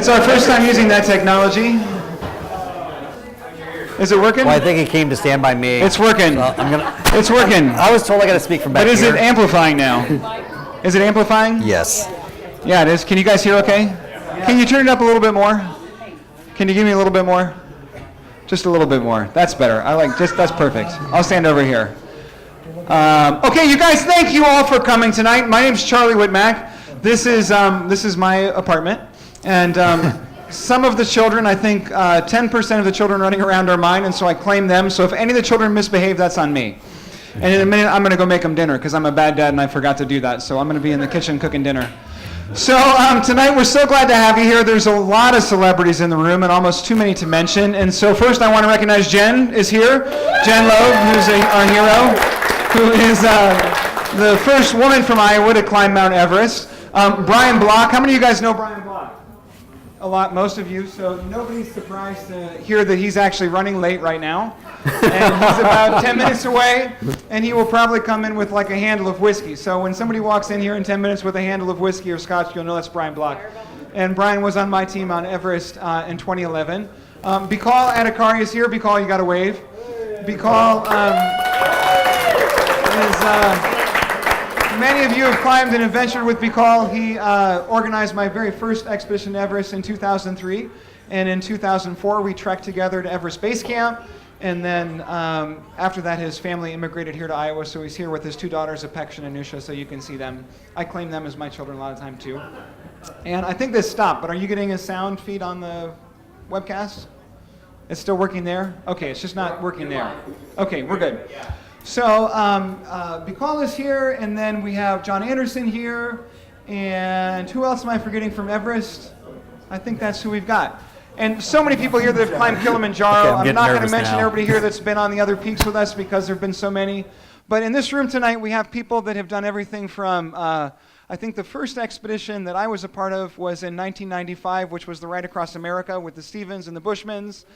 It's our first time using that technology. Is it working? Well, I think it came to stand by me. It's working. So It's working. I was told I got to speak from back But is here. it amplifying now? Is it amplifying? Yes. Yeah, it is. Can you guys hear okay? Can you turn it up a little bit more? Can you give me a little bit more? Just a little bit more. That's better. That's perfect. I'll stand over here. Okay, you guys, thank you all for coming tonight. My name's Charlie Whitmack. This is my apartment, and some of the children, I think 10% of the children running around are mine, and so I claim them. So if any of the children misbehave, that's on me. And in a minute, I'm going to go make them dinner because I'm a bad dad and I forgot to do that. So I'm going to be in the kitchen cooking dinner. So tonight we're so glad to have you here. There's a lot of celebrities in the room and almost too many to mention. And so first I want to recognize Jen is here. Jen Loeb, who's our hero, who is the first woman from Iowa to climb Mount Everest. Brian Block. How many of you guys know Brian Block? A lot, most of you. So nobody's surprised to hear that he's actually running late right now. And he's about 10 minutes away, and he will probably come in with like a handle of whiskey. So when somebody walks in here in 10 minutes with a handle of whiskey or scotch, you'll know that's Brian Block. And Brian was on my team on Everest in 2011. Bikal Adhikari is here. Bikal, you got to wave. Bikal many of you have climbed and adventured with Bikal. He organized my very first expedition to Everest in 2003. And in 2004, we trekked together to Everest Base Camp. And then after that, his family immigrated here to Iowa, so he's here with his two daughters, Apeksha and Anusha, so you can see them. I claim them as my children a lot of time, too. And I think this stopped, but are you getting a sound feed on the webcast? It's still working there? Okay, it's just not working there. Okay, we're good. So Bikal is here, and then we have John Anderson here, and who else am I forgetting from Everest? I think that's who we've got. And so many people here that have climbed Kilimanjaro. Okay, I'm not going to mention now. everybody here that's been on the other peaks with us because there have been so many. But in this room tonight, we have people that have done everything from, I think the first expedition that I was a part of was in 1995, which was the Ride Across America with the Stevens and the Bushmans.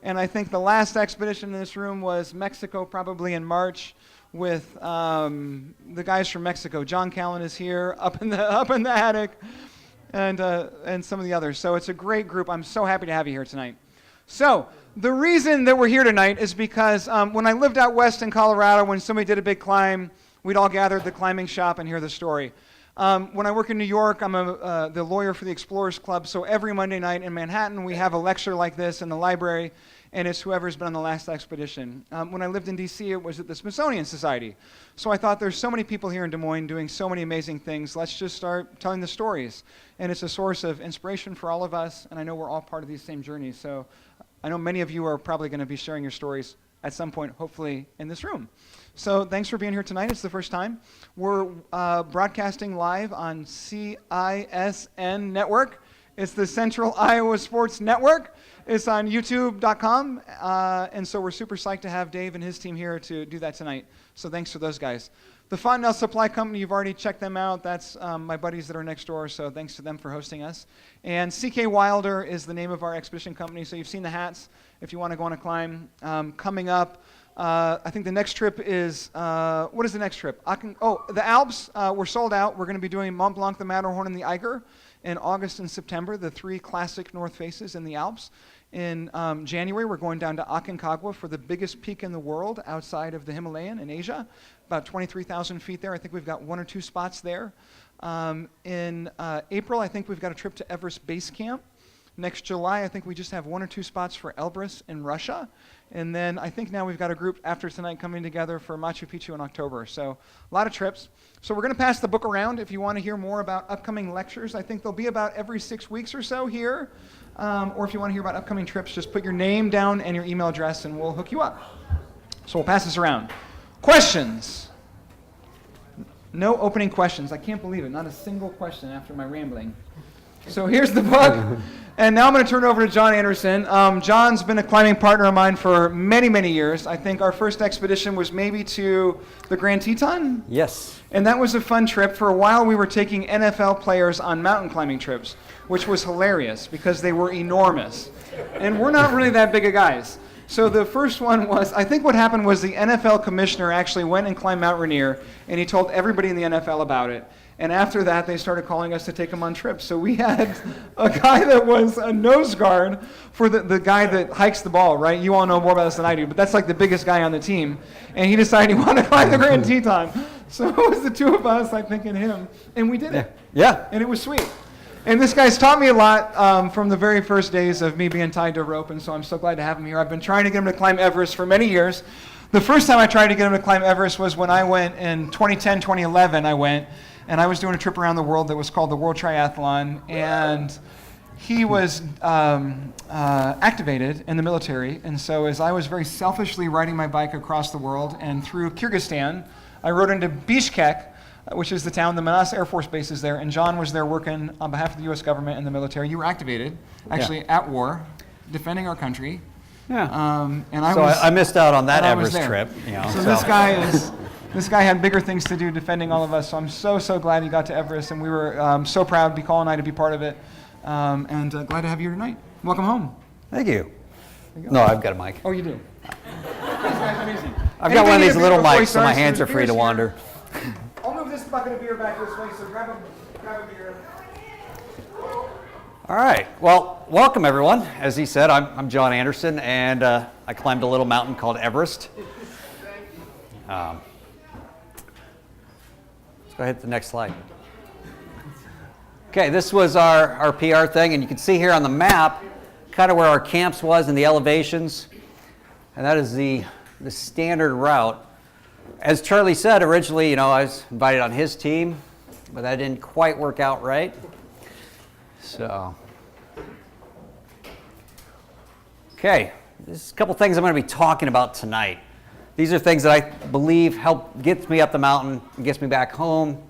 And I think the last expedition in this room was Mexico, probably in March, with the guys from Mexico. John Callan is here, up in the attic. And some of the others. So it's a great group. I'm so happy to have you here tonight. So the reason that we're here tonight is because when I lived out west in Colorado, when somebody did a big climb, we'd all gather at the climbing shop and hear the story. When I work in New York, I'm the lawyer for the Explorers Club, so every Monday night in Manhattan, we have a lecture like this in the library, and it's whoever's been on the last expedition. When I lived in D.C., it was at the Smithsonian Society. So I thought there's so many people here in Des Moines doing so many amazing things. Let's just start telling the stories. And it's a source of inspiration for all of us, and I know we're all part of these same journeys. So I know many of you are probably going to be sharing your stories at some point, hopefully, in this room. So thanks for being here tonight. It's the first time. We're broadcasting live on CISN Network. It's the Central Iowa Sports Network. It's on youtube.com. And so we're super psyched to have Dave and his team here to do that tonight. So thanks to those guys. The Fontenelle Supply Company, you've already checked them out. That's my buddies that are next door, so thanks to them for hosting us. And CK Wilder is the name of our expedition company, so you've seen the hats if you want to go on a climb. Coming up, I think the next trip is, what is the next trip? The Alps, we're sold out. We're going to be doing Mont Blanc, the Matterhorn, and the Eiger in August and September, the three classic North Faces in the Alps. In January, we're going down to Aconcagua for the biggest peak in the world outside of the Himalayan in Asia, about 23,000 feet there. I think we've got one or two spots there. In April, I think we've got a trip to Everest Base Camp. Next July, I think we just have one or two spots for Elbrus in Russia. And then I think now we've got a group after tonight coming together for Machu Picchu in October. So a lot of trips. So we're going to pass the book around if you want to hear more about upcoming lectures. I think they'll be about every 6 weeks or so here. Or if you want to hear about upcoming trips, just put your name down and your email address and we'll hook you up. So we'll pass this around. Questions? No opening questions. I can't believe it. Not a single question after my rambling. So here's the book. And now I'm going to turn it over to John Anderson. John's been a climbing partner of mine for many, many years. I think our first expedition was maybe to the Grand Teton? Yes. And that was a fun trip. For a while, we were taking NFL players on mountain climbing trips, which was hilarious because they were enormous. And we're not really that big of guys. So the first one was, I think what happened was the NFL commissioner actually went and climbed Mount Rainier, and he told everybody in the NFL about it. And after that, they started calling us to take them on trips. So we had a guy that was a nose guard for the guy that hikes the ball, right? You all know more about this than I do, but that's like the biggest guy on the team. And he decided he wanted to climb the Grand Teton. So it was the two of us, I think, and him. And we did it. Yeah. And it was sweet. And this guy's taught me a lot from the very first days of me being tied to a rope, and so I'm so glad to have him here. I've been trying to get him to climb Everest for many years. The first time I tried to get him to climb Everest was when I went in 2010, 2011, and I was doing a trip around the world that was called the World Triathlon, and he was activated in the military, and so as I was very selfishly riding my bike across the world and through Kyrgyzstan, I rode into Bishkek, which is the town, the Manas Air Force Base is there, and John was there working on behalf of the U.S. government and the military. You were activated, actually at war, defending our country. Yeah. And I missed out on that and I was Everest there. trip. So this guy had bigger things to do defending all of us, so I'm so glad he got to Everest, and we were so proud, Bicol and I, to be part of it, and glad to have you here tonight. Welcome home. Thank you. No, I've got a mic. Oh, you do? This guy's amazing. I've got one of these little Before he mics, so my starts, hands there's are free to beers wander. here. I'll move this bucket of beer back this way, so grab a beer. All right. Well, welcome everyone. As he said, I'm John Anderson, and I climbed a little mountain called Everest. Let's go ahead to the next slide. Okay, this was our PR thing, and you can see here on the map kind of where our camps was and the elevations, and that is the standard route. As Charlie said, originally, I was invited on his team, but that didn't quite work out right. So, okay, there's a couple things I'm going to be talking about tonight. These are things that I believe help get me up the mountain and gets me back home.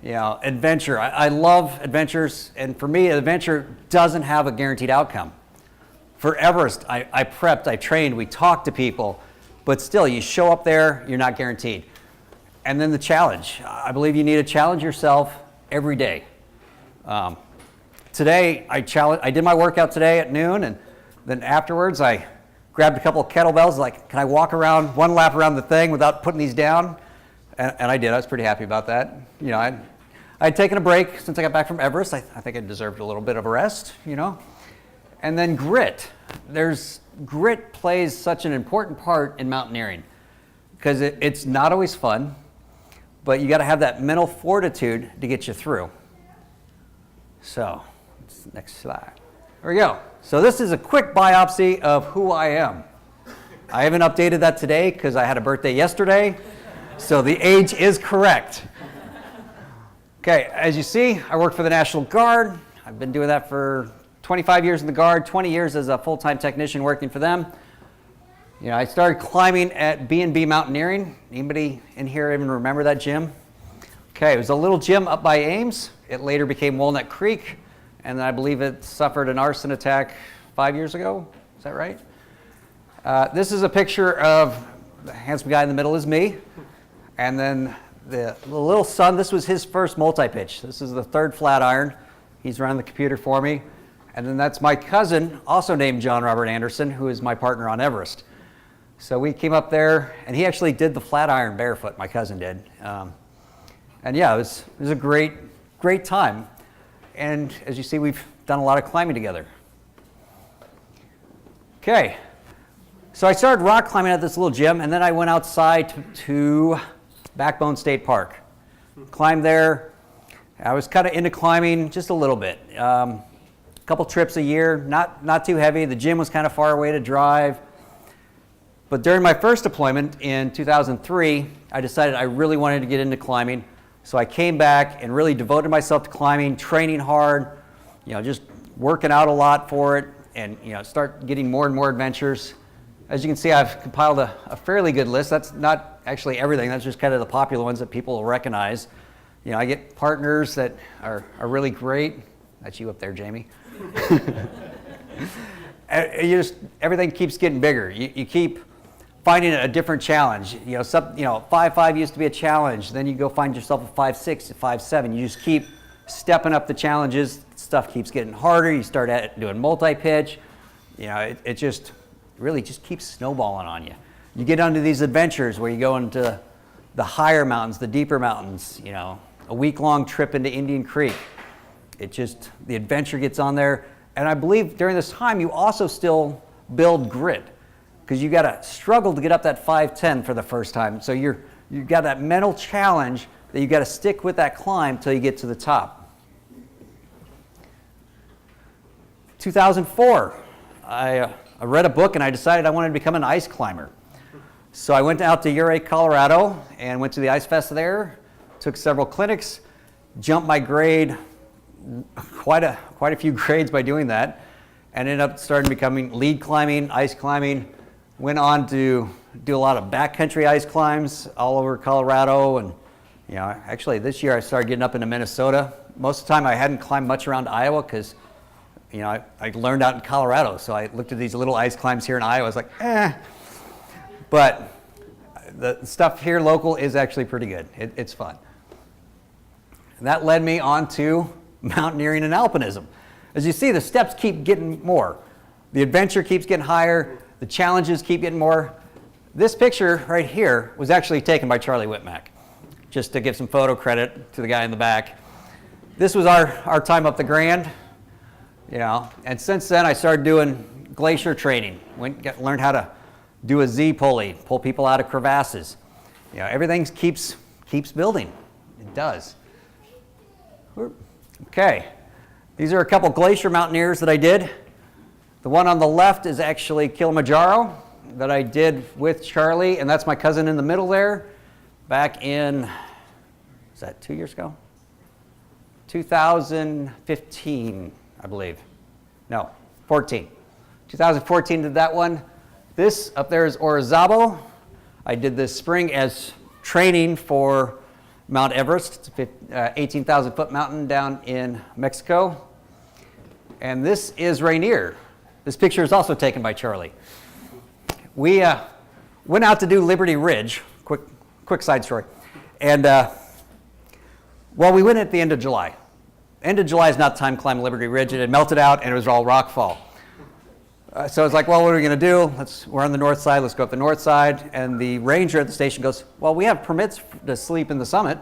Adventure. I love adventures, and for me, an adventure doesn't have a guaranteed outcome. For Everest, I prepped, I trained, we talked to people, but still, you show up there, you're not guaranteed. And then the challenge. I believe you need to challenge yourself every day. Today, I did my workout today at noon, and then afterwards, I grabbed a couple of kettlebells, like, can I walk around one lap around the thing without putting these down? And I did. I was pretty happy about that. I'd taken a break since I got back from Everest. I think I deserved a little bit of a rest, And then grit. Grit plays such an important part in mountaineering because it's not always fun, but you got to have that mental fortitude to get you through. So, next slide. There we go. So this is a quick biopsy of who I am. I haven't updated that today because I had a birthday yesterday, so the age is correct. Okay, as you see, I work for the National Guard. I've been doing that for 25 years in the Guard, 20 years as a full-time technician working for them. I started climbing at B&B Mountaineering. Anybody in here even remember that gym? Okay, it was a little gym up by Ames. It later became Walnut Creek, and I believe it suffered an arson attack 5 years ago. Is that right? This is a picture of the handsome guy in the middle is me, and then the little son, this was his first multi-pitch. This is the third flat iron. He's running the computer for me. And then that's my cousin, also named John Robert Anderson, who is my partner on Everest. So we came up there, and he actually did the flat iron barefoot, my cousin did. And yeah, it was a great time. And as you see, we've done a lot of climbing together. Okay, so I started rock climbing at this little gym, and then I went outside to Backbone State Park. Climbed there. I was kind of into climbing just a little bit. A couple trips a year, not too heavy. The gym was kind of far away to drive. But during my first deployment in 2003, I decided I really wanted to get into climbing. So I came back and really devoted myself to climbing, training hard, just working out a lot for it, and start getting more and more adventures. As you can see, I've compiled a fairly good list. That's not actually everything. That's just kind of the popular ones that people will recognize. I get partners that are really great. That's you up there, Jamie. Everything keeps getting bigger. You keep finding a different challenge. 5.5 used to be a challenge. Then you go find yourself a 5.6, a 5.7. You just keep stepping up the challenges. Stuff keeps getting harder. You start doing multi-pitch. It just really just keeps snowballing on you. You get onto these adventures where you go into the higher mountains, the deeper mountains. a week-long trip into Indian Creek. The adventure gets on there. And I believe during this time, you also still build grit, because you got to struggle to get up that 510 for the first time. So you've got that mental challenge that you got to stick with that climb till you get to the top. 2004, I read a book and I decided I wanted to become an ice climber. So I went out to Ouray, Colorado, and went to the Ice Fest there, took several clinics, jumped my grade, quite a few grades by doing that, and ended up starting becoming lead climbing, ice climbing. Went on to do a lot of backcountry ice climbs all over Colorado, and actually this year I started getting up into Minnesota. Most of the time I hadn't climbed much around Iowa because I learned out in Colorado, so I looked at these little ice climbs here in Iowa. I was like, eh. But the stuff here local is actually pretty good. It's fun. And that led me on to mountaineering and alpinism. As you see, the steps keep getting more. The adventure keeps getting higher. The challenges keep getting more. This picture right here was actually taken by Charlie Whitmack, just to give some photo credit to the guy in the back. This was our time up the Grand, and since then I started doing glacier training. Learned how to do a Z pulley, pull people out of crevasses. Everything keeps building. It does. Okay, these are a couple glacier mountaineers that I did. The one on the left is actually Kilimanjaro that I did with Charlie, and that's my cousin in the middle there back in, is that 2 years ago? 2015, I believe. No, 14. 2014 did that one. This up there is Orizaba. I did this spring as training for Mount Everest. It's a 18,000 foot mountain down in Mexico. And this is Rainier. This picture is also taken by Charlie. We went out to do Liberty Ridge. Quick side story. And we went at the end of July. End of July is not time to climb Liberty Ridge. It had melted out and it was all rock fall. So I was like, well, what are we going to do? We're on the north side. Let's go up the north side. And the ranger at the station goes, well, we have permits to sleep in the summit.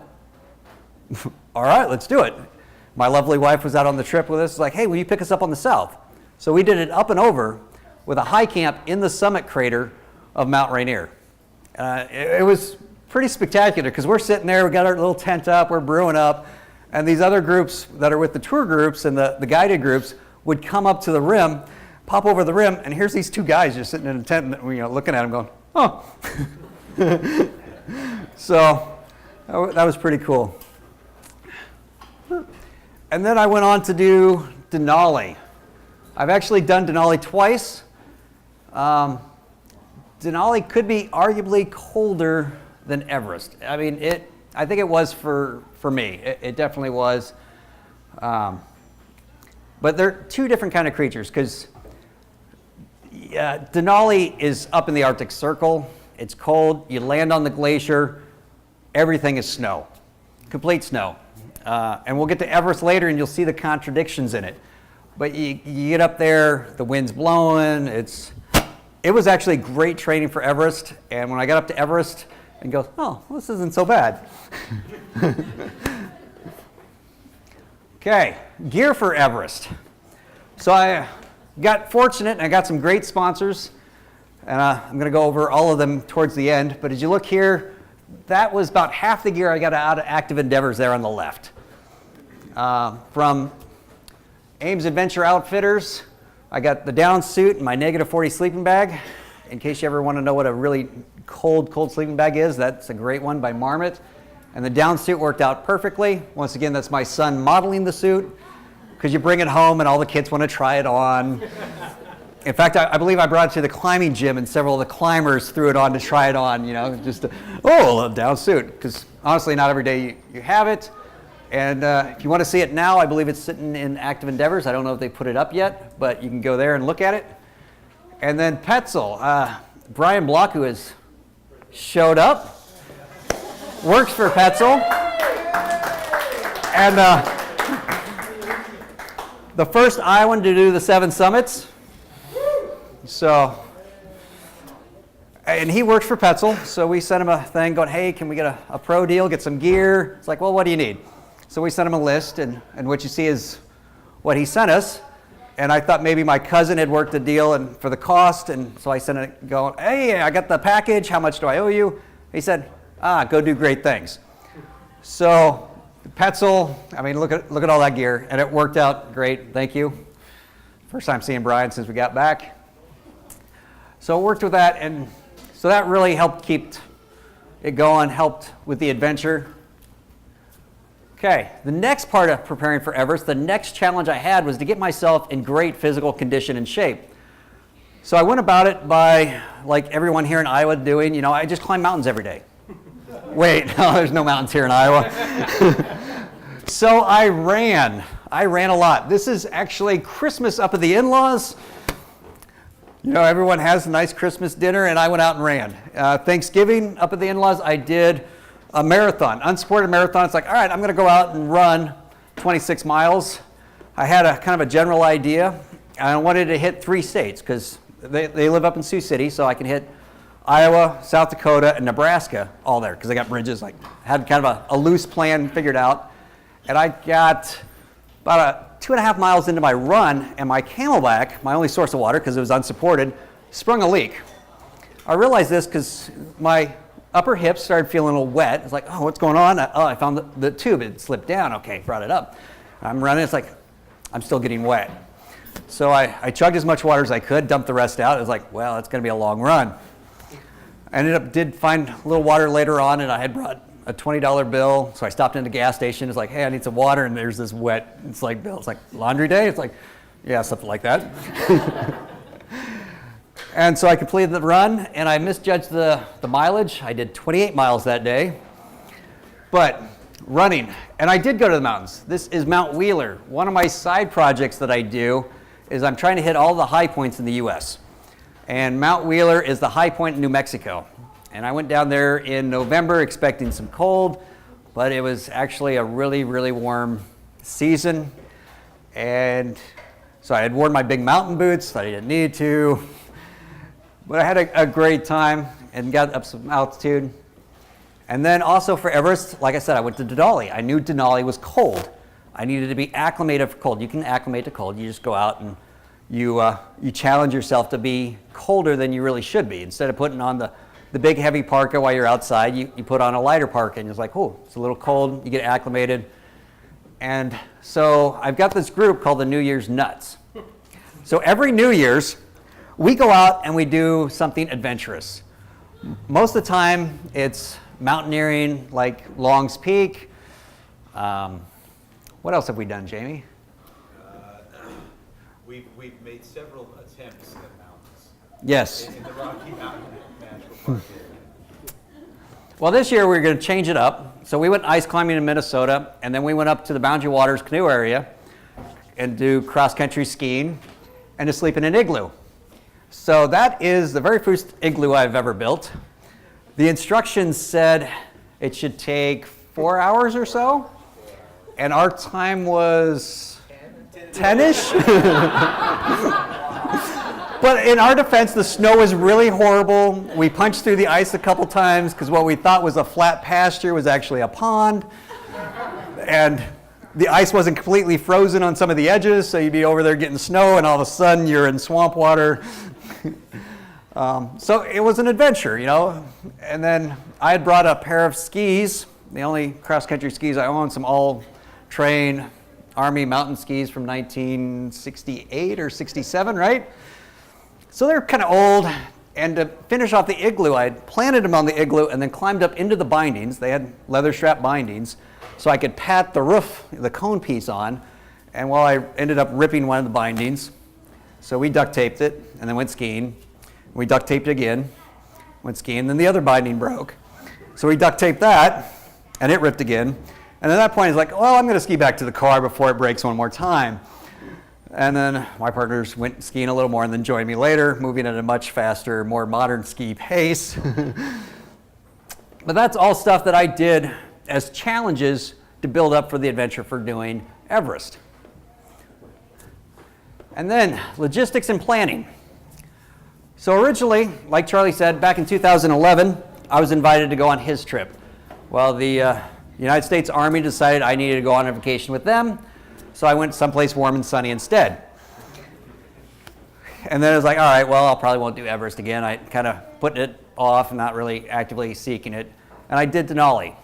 All right, let's do it. My lovely wife was out on the trip with us. Like, hey, will you pick us up on the south? So we did it up and over with a high camp in the summit crater of Mount Rainier. It was pretty spectacular because we're sitting there, we got our little tent up, we're brewing up, and these other groups that are with the tour groups and the guided groups would come up to the rim, pop over the rim, and here's these two guys just sitting in a tent, looking at them going, oh. So that was pretty cool. And then I went on to do Denali. I've actually done Denali twice. Denali could be arguably colder than Everest. I mean, I think it was for me. It definitely was. But they're two different kind of creatures because Denali is up in the Arctic Circle. It's cold. You land on the glacier. Everything is snow, complete snow. And we'll get to Everest later, and you'll see the contradictions in it. But you get up there, the wind's blowing. It was actually great training for Everest. And when I got up to Everest, and go, oh, well, this isn't so bad. Okay, gear for Everest. So I got fortunate, and I got some great sponsors. And I'm going to go over all of them towards the end. But as you look here, that was about half the gear I got out of Active Endeavors there on the left. From Ames Adventure Outfitters, I got the down suit and my -40 sleeping bag. In case you ever want to know what a really cold sleeping bag is, that's a great one by Marmot. And the down suit worked out perfectly. Once again, that's my son modeling the suit, because you bring it home and all the kids want to try it on. In fact, I believe I brought it to the climbing gym, and several of the climbers threw it on to try it on, just a down suit. Because honestly, not every day you have it. And if you want to see it now, I believe it's sitting in Active Endeavors. I don't know if they put it up yet, but you can go there and look at it. And then Petzl, Brian Block, who has showed up, works for Petzl. And the first Iowan to do the 7 summits. So, and he works for Petzl, so we sent him a thing going, hey, can we get a pro deal, get some gear? It's like, well, what do you need? So we sent him a list, and what you see is what he sent us. And I thought maybe my cousin had worked a deal and for the cost, and so I sent it going, hey, I got the package, how much do I owe you? He said, go do great things. So Petzl, I mean, look at all that gear, and it worked out great, thank you. First time seeing Brian since we got back. So I worked with that, and so that really helped keep it going, helped with the adventure. Okay, the next part of preparing for Everest, the next challenge I had was to get myself in great physical condition and shape. So I went about it by, like everyone here in Iowa doing, I just climb mountains every day. Wait, no, there's no mountains here in Iowa. So I ran a lot. This is actually Christmas up at the in-laws. Everyone has a nice Christmas dinner, and I went out and ran. Thanksgiving up at the in-laws, I did a marathon, unsupported marathon. It's like, all right, I'm going to go out and run 26 miles. I had a kind of a general idea. I wanted to hit 3 states because they live up in Sioux City, so I can hit Iowa, South Dakota, and Nebraska all there because they got bridges. Like, had kind of a loose plan figured out. And I got about 2.5 miles into my run, and my Camelback, my only source of water because it was unsupported, sprung a leak. I realized this because my upper hips started feeling a little wet. It's like, oh, what's going on? I found the tube. It slipped down. Okay, brought it up. I'm running. It's like, I'm still getting wet. So I chugged as much water as I could, dumped the rest out. It was like, well, it's going to be a long run. I did find a little water later on, and I had brought a $20 bill. So I stopped in the gas station. It's like, hey, I need some water. And there's this wet, it's like, bill. It's like, laundry day? It's like, yeah, something like that. And so I completed the run, and I misjudged the mileage. I did 28 miles that day. But running, and I did go to the mountains. This is Mount Wheeler. One of my side projects that I do is I'm trying to hit all the high points in the U.S. And Mount Wheeler is the high point in New Mexico. And I went down there in November expecting some cold, but it was actually a really, really warm season. And so I had worn my big mountain boots. I didn't need to. But I had a great time and got up some altitude. And then also for Everest, like I said, I went to Denali. I knew Denali was cold. I needed to be acclimated for cold. You can acclimate to cold. You just go out and you challenge yourself to be colder than you really should be. Instead of putting on the big heavy parka while you're outside, you put on a lighter parka, and it's like, oh, it's a little cold. You get acclimated. And so I've got this group called the New Year's Nuts. So every New Year's, we go out and we do something adventurous. Most of the time, it's mountaineering, like Long's Peak. What else have we done, Jamie? We've made several attempts at mountains. Yes. In the Rocky Mountain National Park area. Well, this year we're going to change it up. So we went ice climbing in Minnesota, and then we went up to the Boundary Waters canoe area and do cross-country skiing and to sleep in an igloo. So that is the very first igloo I've ever built. The instructions said it should take 4 hours or so, and our time was 10-ish. But in our defense, the snow was really horrible. We punched through the ice a couple times because what we thought was a flat pasture was actually a pond. And the ice wasn't completely frozen on some of the edges, so you'd be over there getting snow, and all of a sudden you're in swamp water. So it was an adventure, And then I had brought a pair of skis, the only cross-country skis I own, some all-terrain Army mountain skis from 1968 or 67, right? So they're kind of old, and to finish off the igloo, I had planted them on the igloo and then climbed up into the bindings. They had leather strap bindings, so I could pat the roof, the cone piece on, and while I ended up ripping one of the bindings, so we duct taped it and then went skiing. We duct taped it again, went skiing, then the other binding broke. So we duct taped that, and it ripped again. And at that point, he's like, well, I'm going to ski back to the car before it breaks one more time. And then my partners went skiing a little more and then joined me later, moving at a much faster, more modern ski pace. But that's all stuff that I did as challenges to build up for the adventure for doing Everest. And then logistics and planning. So originally, like Charlie said, back in 2011, I was invited to go on his trip. Well, the the United States Army decided I needed to go on a vacation with them, so I went someplace warm and sunny instead. And then I was like, all right, well, I'll probably won't do Everest again. I kind of put it off and not really actively seeking it. And I did Denali.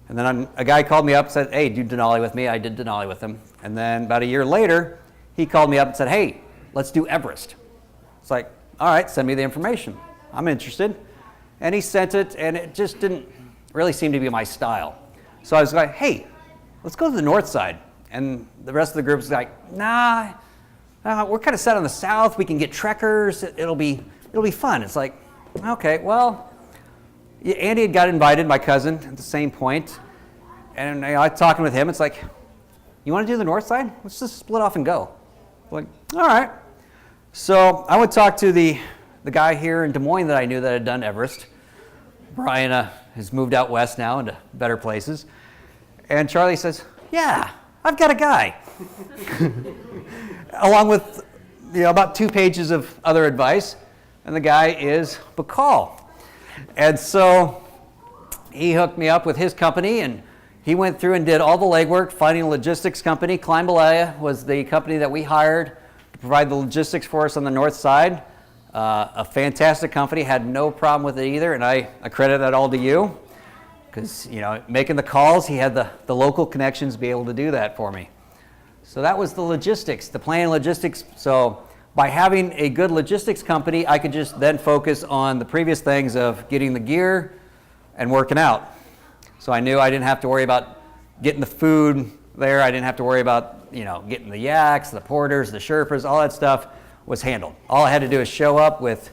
And then a guy called me up and said, hey, do Denali with me. I did Denali with him. And then about a year later, he called me up and said, hey, let's do Everest. It's like, all right, send me the information. I'm interested. And he sent it, and it just didn't really seem to be my style. So I was like, hey, let's go to the north side. And the rest of the group was like, nah, we're kind of set on the south. We can get trekkers. It'll be fun. It's like, okay, well, Andy had got invited, my cousin, at the same point. And I talking with him, it's like, you want to do the north side? Let's just split off and go. I'm like, all right. So I would talk to the guy here in Des Moines that I knew that had done Everest. Brian has moved out west now into better places. And Charlie says, yeah, I've got a guy. Along with about 2 pages of other advice. And the guy is Bacall. And so he hooked me up with his company, and he went through and did all the legwork, finding a logistics company. Climbalaya was the company that we hired to provide the logistics for us on the north side. A fantastic company, had no problem with it either, and I credit that all to you. Because, making the calls, he had the local connections to be able to do that for me. So that was the logistics, the plan logistics. So by having a good logistics company, I could just then focus on the previous things of getting the gear and working out. So I knew I didn't have to worry about getting the food there. I didn't have to worry about, getting the yaks, the porters, the Sherpas, all that stuff was handled. All I had to do is show up with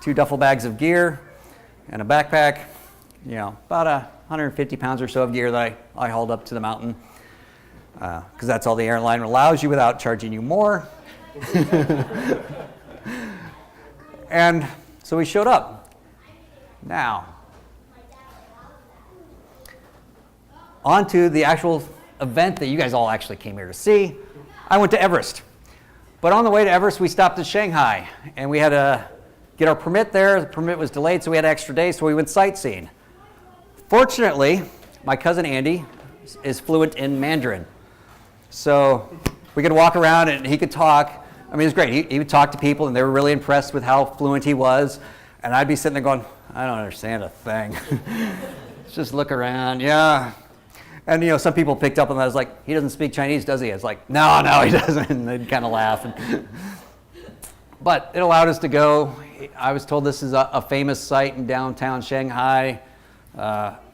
2 duffel bags of gear and a backpack, about 150 pounds or so of gear that I hauled up to the mountain. Because that's all the airline allows you without charging you more. And so we showed up. Now, on to the actual event that you guys all actually came here to see. I went to Everest. But on the way to Everest, we stopped in Shanghai, and we had to get our permit there. The permit was delayed, so we had an extra day, so we went sightseeing. Fortunately, my cousin Andy is fluent in Mandarin. So we could walk around and he could talk. I mean, it was great. He would talk to people, and they were really impressed with how fluent he was. And I'd be sitting there going, I don't understand a thing. Just look around, yeah. And, some people picked up on that. I was like, he doesn't speak Chinese, does he? I was like, no, he doesn't. And they'd kind of laugh. But it allowed us to go. I was told this is a famous site in downtown Shanghai.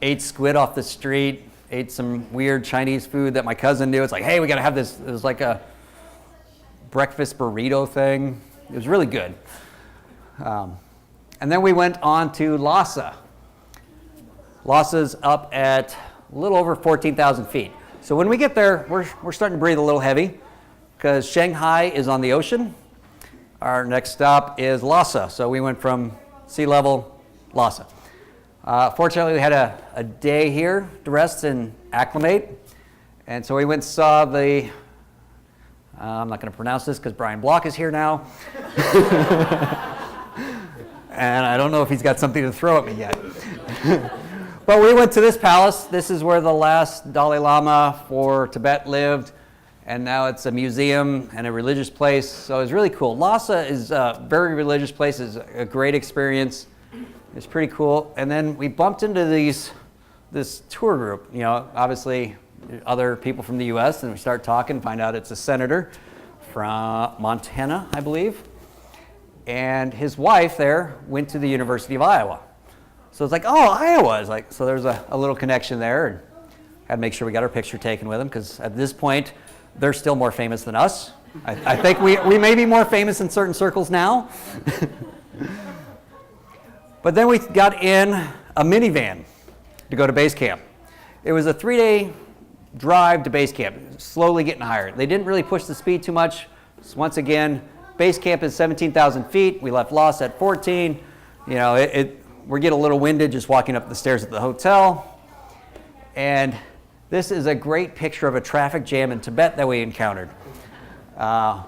Ate squid off the street. Ate some weird Chinese food that my cousin knew. It's like, hey, we got to have this. It was like a breakfast burrito thing. It was really good. And then we went on to Lhasa. Lhasa's up at a little over 14,000 feet. So when we get there, we're starting to breathe a little heavy because Shanghai is on the ocean. Our next stop is Lhasa. So we went from sea level, Lhasa. Fortunately, we had a day here to rest and acclimate. And so we went and saw the, I'm not going to pronounce this because Brian Block is here now. And I don't know if he's got something to throw at me yet. But we went to this palace. This is where the last Dalai Lama for Tibet lived. And now it's a museum and a religious place. So it's really cool. Lhasa is a very religious place. It's a great experience. It's pretty cool. And then we bumped into this tour group, obviously other people from the US, and we start talking, find out it's a senator from Montana, I believe. And his wife there went to the University of Iowa. So it's like, oh, Iowa. It's like, so there's a little connection there, and had to make sure we got our picture taken with them, because at this point, they're still more famous than us. I think we may be more famous in certain circles now. But then we got in a minivan to go to base camp. It was a 3-day drive to base camp, slowly getting higher. They didn't really push the speed too much. So once again, base camp is 17,000 feet. We left Lhasa at 14. We're getting a little winded just walking up the stairs at the hotel. And this is a great picture of a traffic jam in Tibet that we encountered. I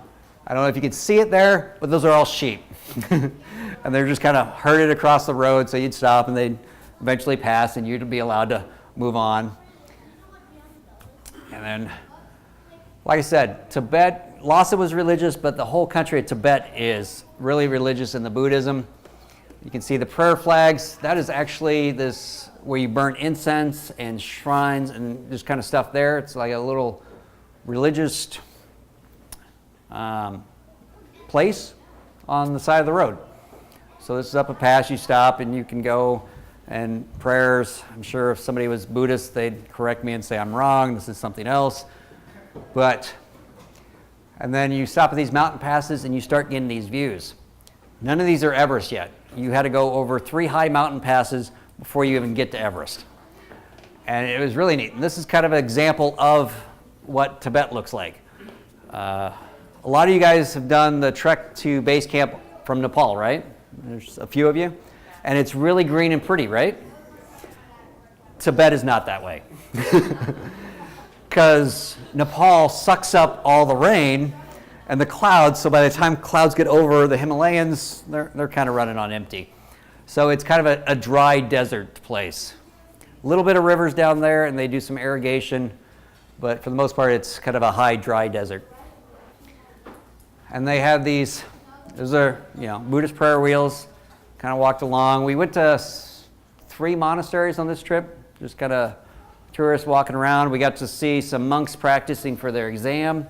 don't know if you can see it there, but those are all sheep. And they're just kind of herded across the road, so you'd stop and they'd eventually pass and you'd be allowed to move on. And then, like I said, Tibet, Lhasa was religious, but the whole country of Tibet is really religious in the Buddhism. You can see the prayer flags. That is actually this where you burn incense and shrines and just kind of stuff there. It's like a little religious place on the side of the road. So this is up a pass, you stop and you can go, and prayers. I'm sure if somebody was Buddhist, they'd correct me and say I'm wrong, this is something else. And then you stop at these mountain passes and you start getting these views. None of these are Everest yet. You had to go over 3 high mountain passes before you even get to Everest. And it was really neat. And this is kind of an example of what Tibet looks like. A lot of you guys have done the trek to base camp from Nepal, right? There's a few of you. And it's really green and pretty, right? Tibet is not that way. Because Nepal sucks up all the rain and the clouds, so by the time clouds get over the Himalayas, they're kind of running on empty. So it's kind of a dry desert place. A little bit of rivers down there, and they do some irrigation, but for the most part, it's kind of a high, dry desert. And they have those are, Buddhist prayer wheels, kind of walked along. We went to 3 monasteries on this trip, just kind of tourists walking around. We got to see some monks practicing for their exam.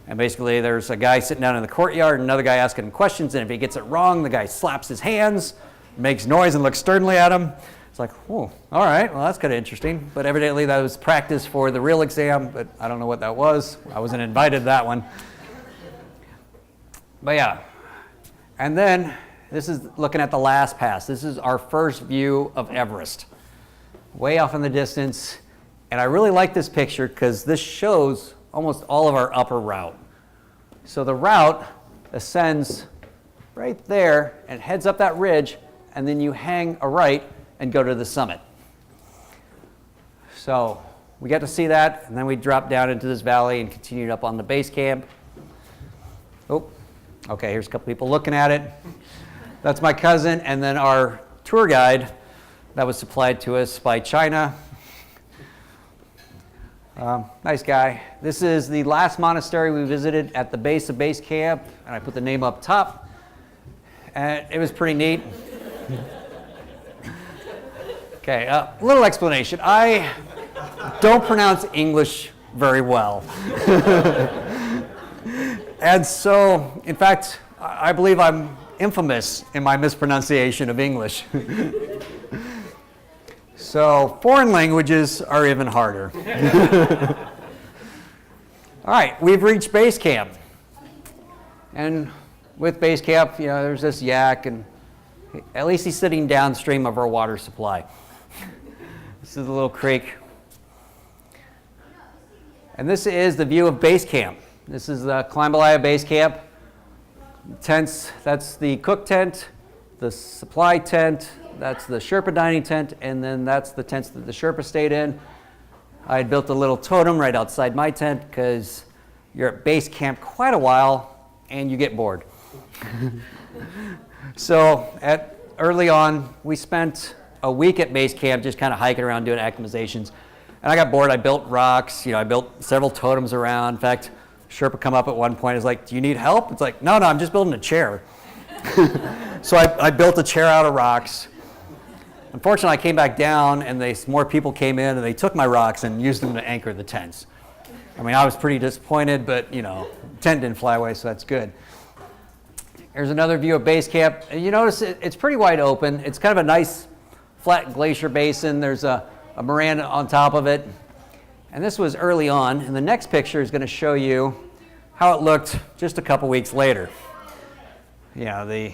And basically there's a guy sitting down in the courtyard and another guy asking him questions, and if he gets it wrong, the guy slaps his hands, makes noise and looks sternly at him. It's like, oh, all right, well, that's kind of interesting. But evidently that was practice for the real exam, but I don't know what that was. I wasn't invited to that one. But yeah, and then this is looking at the last pass. This is our first view of Everest, way off in the distance. And I really like this picture because this shows almost all of our upper route. So the route ascends right there and heads up that ridge, and then you hang a right and go to the summit. So we got to see that, and then we dropped down into this valley and continued up on the base camp. Oh, okay, here's a couple people looking at it. That's my cousin, and then our tour guide that was supplied to us by China. Nice guy. This is the last monastery we visited at the base of base camp, and I put the name up top. And it was pretty neat. Okay, a little explanation. I don't pronounce English very well. And so, in fact, I believe I'm infamous in my mispronunciation of English. So foreign languages are even harder. All right, we've reached base camp. And with base camp, there's this yak, and at least he's sitting downstream of our water supply. This is a little creek. And this is the view of base camp. This is the Acclimatization base camp. Tents, that's the cook tent, the supply tent, that's the Sherpa dining tent, and then that's the tents that the Sherpa stayed in. I had built a little totem right outside my tent because you're at base camp quite a while and you get bored. So early on, we spent a week at base camp just kind of hiking around doing acclimatizations. And I got bored. I built rocks. I built several totems around. In fact, Sherpa come up at one point. Is like, "Do you need help?" It's like, "No, I'm just building a chair." So I built a chair out of rocks. Unfortunately, I came back down, and more people came in, and they took my rocks and used them to anchor the tents. I mean, I was pretty disappointed, but the tent didn't fly away, so that's good. Here's another view of base camp. And you notice it's pretty wide open. It's kind of a nice flat glacier basin. There's a moraine on top of it. And this was early on. And the next picture is going to show you how it looked just a couple weeks later. The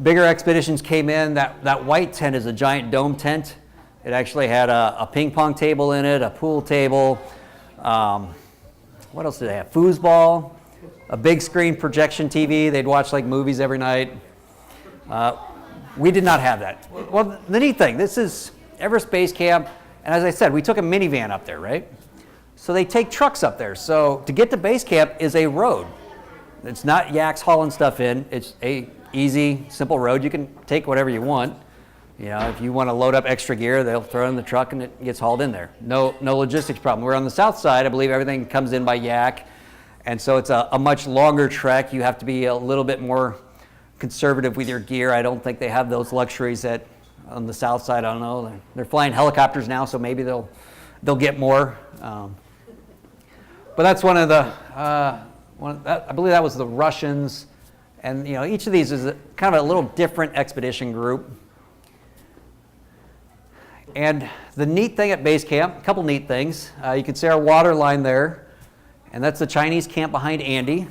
bigger expeditions came in. That white tent is a giant dome tent. It actually had a ping pong table in it, a pool table. What else did they have? Foosball, a big screen projection TV. They'd watch like movies every night. We did not have that. Well, the neat thing, this is Everest Base Camp, and as I said, we took a minivan up there, right? So they take trucks up there. So to get to base camp is a road. It's not yaks hauling stuff in. It's a easy, simple road. You can take whatever you want. You know, if you want to load up extra gear, they'll throw it in the truck and it gets hauled in there. No logistics problem. We're on the south side. I believe everything comes in by yak. And so it's a much longer trek. You have to be a little bit more conservative with your gear. I don't think they have those luxuries on the south side. I don't know. They're flying helicopters now, so maybe they'll get more. But that's one of the, I believe that was the Russians. And you know, each of these is kind of a little different expedition group. And the neat thing at base camp, a couple neat things. You can see our water line there, and that's the Chinese camp behind Andy.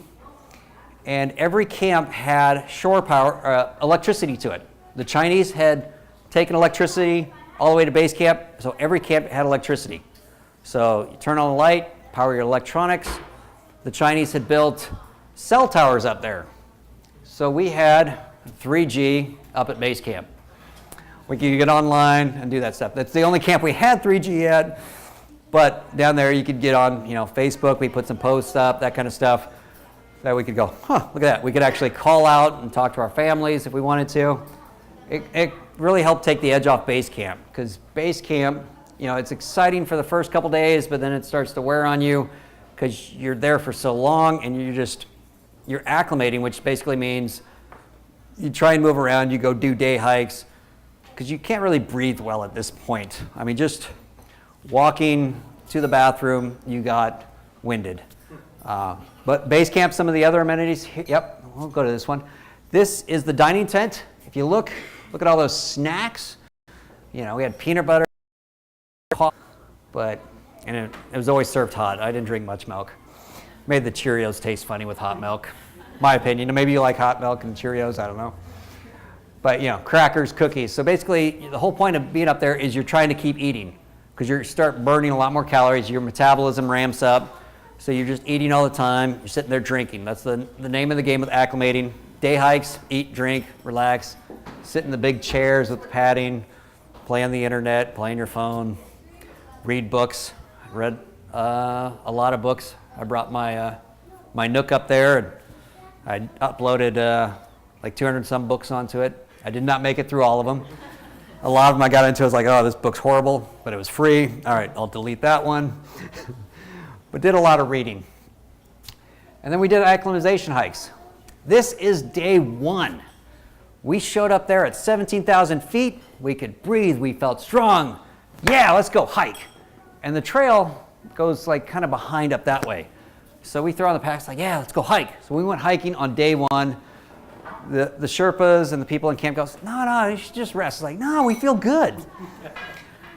And every camp had shore power, electricity to it. The Chinese had taken electricity all the way to base camp, so every camp had electricity. So you turn on the light, power your electronics. The Chinese had built cell towers up there. So we had 3G up at base camp. We could get online and do that stuff. That's the only camp we had 3G at, but down there you could get on, you know, Facebook. We put some posts up, that kind of stuff, that we could go, huh, look at that. We could actually call out and talk to our families if we wanted to. It really helped take the edge off base camp, because base camp, you know, it's exciting for the first couple days, but then it starts to wear on you because you're there for so long and you're acclimating, which basically means you try and move around, you go do day hikes, because you can't really breathe well at this point. I mean, just walking to the bathroom, you got winded. But base camp, some of the other amenities, yep, we'll go to this one. This is the dining tent. If you look at all those snacks. You know, we had peanut butter, and it was always served hot. I didn't drink much milk. Made the Cheerios taste funny with hot milk, my opinion. Maybe you like hot milk and Cheerios, I don't know. But, you know, crackers, cookies. So basically, the whole point of being up there is you're trying to keep eating, because you start burning a lot more calories. Your metabolism ramps up. So you're just eating all the time. You're sitting there drinking. That's the name of the game with acclimating. Day hikes, eat, drink, relax, sit in the big chairs with the padding, play on the internet, play on your phone, read books. I read a lot of books. I brought my Nook up there, and I uploaded like 200 some books onto it. I did not make it through all of them. A lot of them I got into, I was like, oh, this book's horrible, but it was free. All right, I'll delete that one. But did a lot of reading. And then we did acclimatization hikes. This is day one. We showed up there at 17,000 feet. We could breathe. We felt strong. Yeah, let's go hike. And the trail goes like kind of behind up that way. So we throw on the packs like, yeah, let's go hike. So we went hiking on day one. The Sherpas and the people in camp goes, no, you should just rest. It's like, no, we feel good.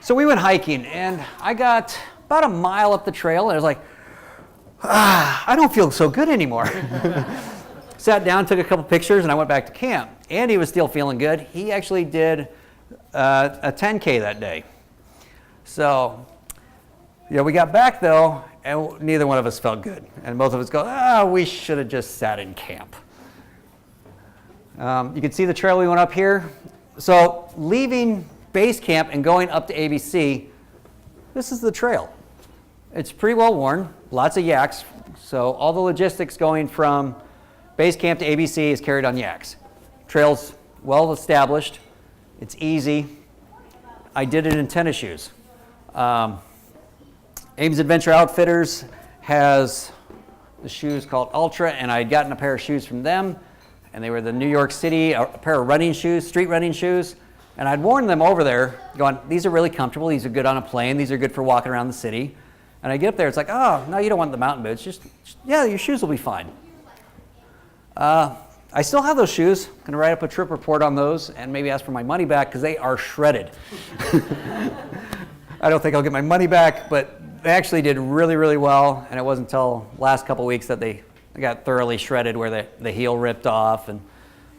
So we went hiking, and I got about a mile up the trail, and I was like, I don't feel so good anymore. Sat down, took a couple pictures, and I went back to camp. Andy was still feeling good. He actually did a 10K that day. So, yeah, we got back though, and neither one of us felt good. And both of us go, we should have just sat in camp. You can see the trail we went up here. So leaving base camp and going up to ABC, this is the trail. It's pretty well worn, lots of yaks. So all the logistics going from base camp to ABC is carried on yaks. Trail's well established. It's easy. I did it in tennis shoes. Ames Adventure Outfitters has the shoes called Ultra, and I had gotten a pair of shoes from them, and they were the New York City, a pair of running shoes, street running shoes, and I'd worn them over there, going, these are really comfortable, these are good on a plane, these are good for walking around the city. And I get up there, it's like, oh, no, you don't want the mountain boots, just yeah, your shoes will be fine. I still have those shoes. I'm gonna write up a trip report on those and maybe ask for my money back, because they are shredded. I don't think I'll get my money back, but they actually did really, really well, and it wasn't until last couple weeks that they got thoroughly shredded, where the heel ripped off, and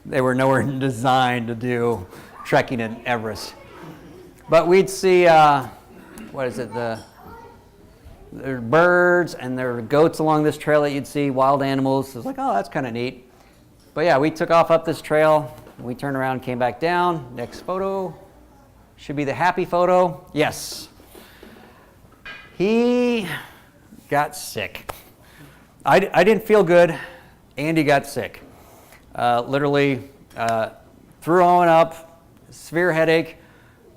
they were nowhere designed to do trekking in Everest. But we'd see, what is it, there are birds and there are goats along this trail that you'd see, wild animals. So it's like, oh, that's kind of neat. But yeah, we took off up this trail, we turned around, came back down. Next photo should be the happy photo. Yes. He got sick. I didn't feel good. Andy got sick. Literally threw Owen up severe headache.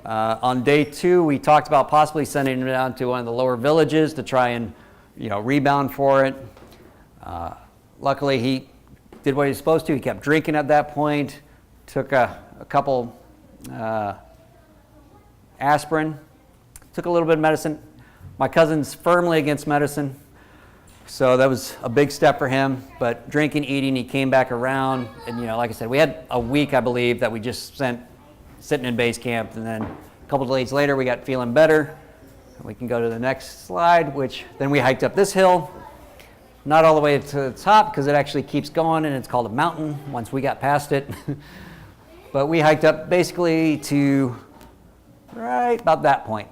On day 2, we talked about possibly sending him down to one of the lower villages to try and, rebound for it. Luckily, he did what he was supposed to. He kept drinking at that point, took a couple aspirin, took a little bit of medicine. My cousin's firmly against medicine, so that was a big step for him. But drinking, eating, he came back around. And, like I said, we had a week, I believe, that we just spent sitting in base camp. And then a couple of days later, we got feeling better. We can go to the next slide, which then we hiked up this hill. Not all the way to the top because it actually keeps going and it's called a mountain once we got past it. But we hiked up basically to right about that point.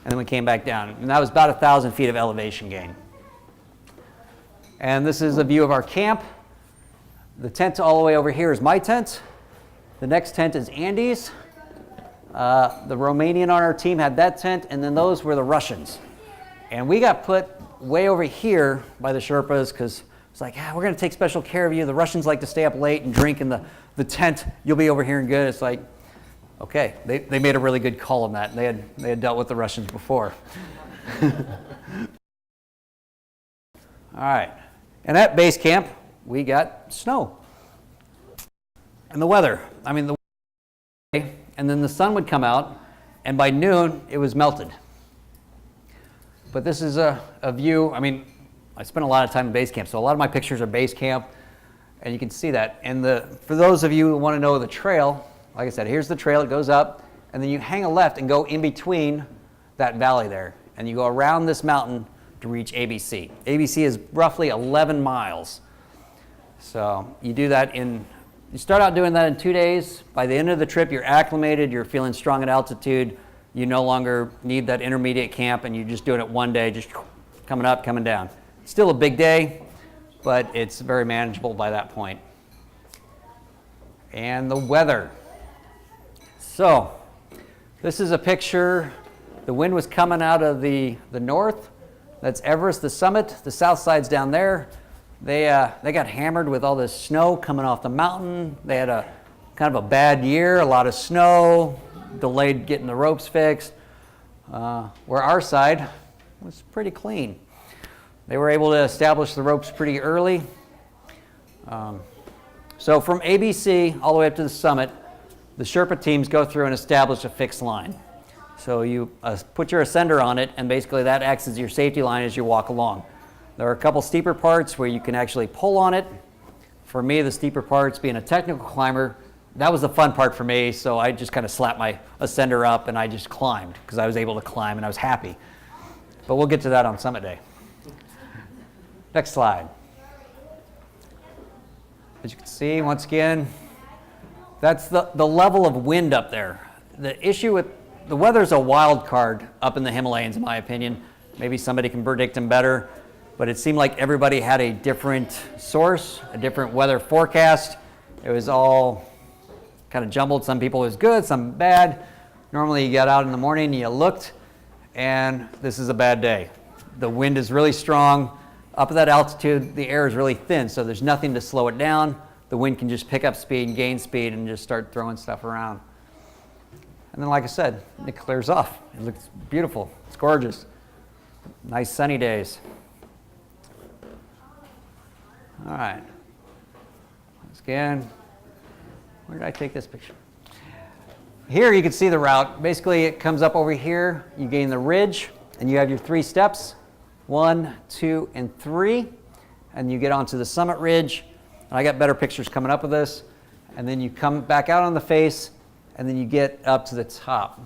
And then we came back down. And that was about 1,000 feet of elevation gain. And this is a view of our camp. The tent all the way over here is my tent. The next tent is Andy's. The Romanian on our team had that tent, and then those were the Russians. And we got put way over here by the Sherpas because it's like, we're going to take special care of you. The Russians like to stay up late and drink in the tent. You'll be over here and good. It's like, okay, they made a really good call on that. They had dealt with the Russians before. All right, and at base camp, we got snow. And the weather, and then the sun would come out, and by noon, it was melted. But this is a view. I spent a lot of time in base camp, so a lot of my pictures are base camp, and you can see that. And for those of you who want to know the trail, like I said, here's the trail. It goes up, and then you hang a left and go in between that valley there, and you go around this mountain to reach ABC. ABC is roughly 11 miles. So you do that you start out doing that in 2 days. By the end of the trip, you're acclimated, you're feeling strong at altitude. You no longer need that intermediate camp, and you're just doing it one day, just coming up, coming down. Still a big day, but it's very manageable by that point. And the weather. So this is a picture. The wind was coming out of the north. That's Everest, the summit. The south side's down there. They got hammered with all this snow coming off the mountain. They had a kind of a bad year, a lot of snow, delayed getting the ropes fixed. Where our side was pretty clean. They were able to establish the ropes pretty early. So from ABC all the way up to the summit, the Sherpa teams go through and establish a fixed line. So you put your ascender on it, and basically that acts as your safety line as you walk along. There are a couple steeper parts where you can actually pull on it. For me, the steeper parts, being a technical climber, that was the fun part for me, so I just kind of slapped my ascender up and I just climbed because I was able to climb and I was happy. But we'll get to that on summit day. Next slide. As you can see, once again, that's the level of wind up there. The issue with the weather's a wild card up in the Himalayas, in my opinion. Maybe somebody can predict them better, but it seemed like everybody had a different source, a different weather forecast. It was all kind of jumbled. Some people it was good, some bad. Normally you get out in the morning, you looked, and this is a bad day. The wind is really strong. Up at that altitude, the air is really thin, so there's nothing to slow it down. The wind can just pick up speed and gain speed and just start throwing stuff around. And then, like I said, it clears off. It looks beautiful. It's gorgeous. Nice sunny days. All right. Once again, where did I take this picture? Here you can see the route. Basically, it comes up over here. You gain the ridge, and you have your 3 steps, 1, 2, and 3, and you get onto the summit ridge. And I got better pictures coming up with this. And then you come back out on the face, and then you get up to the top.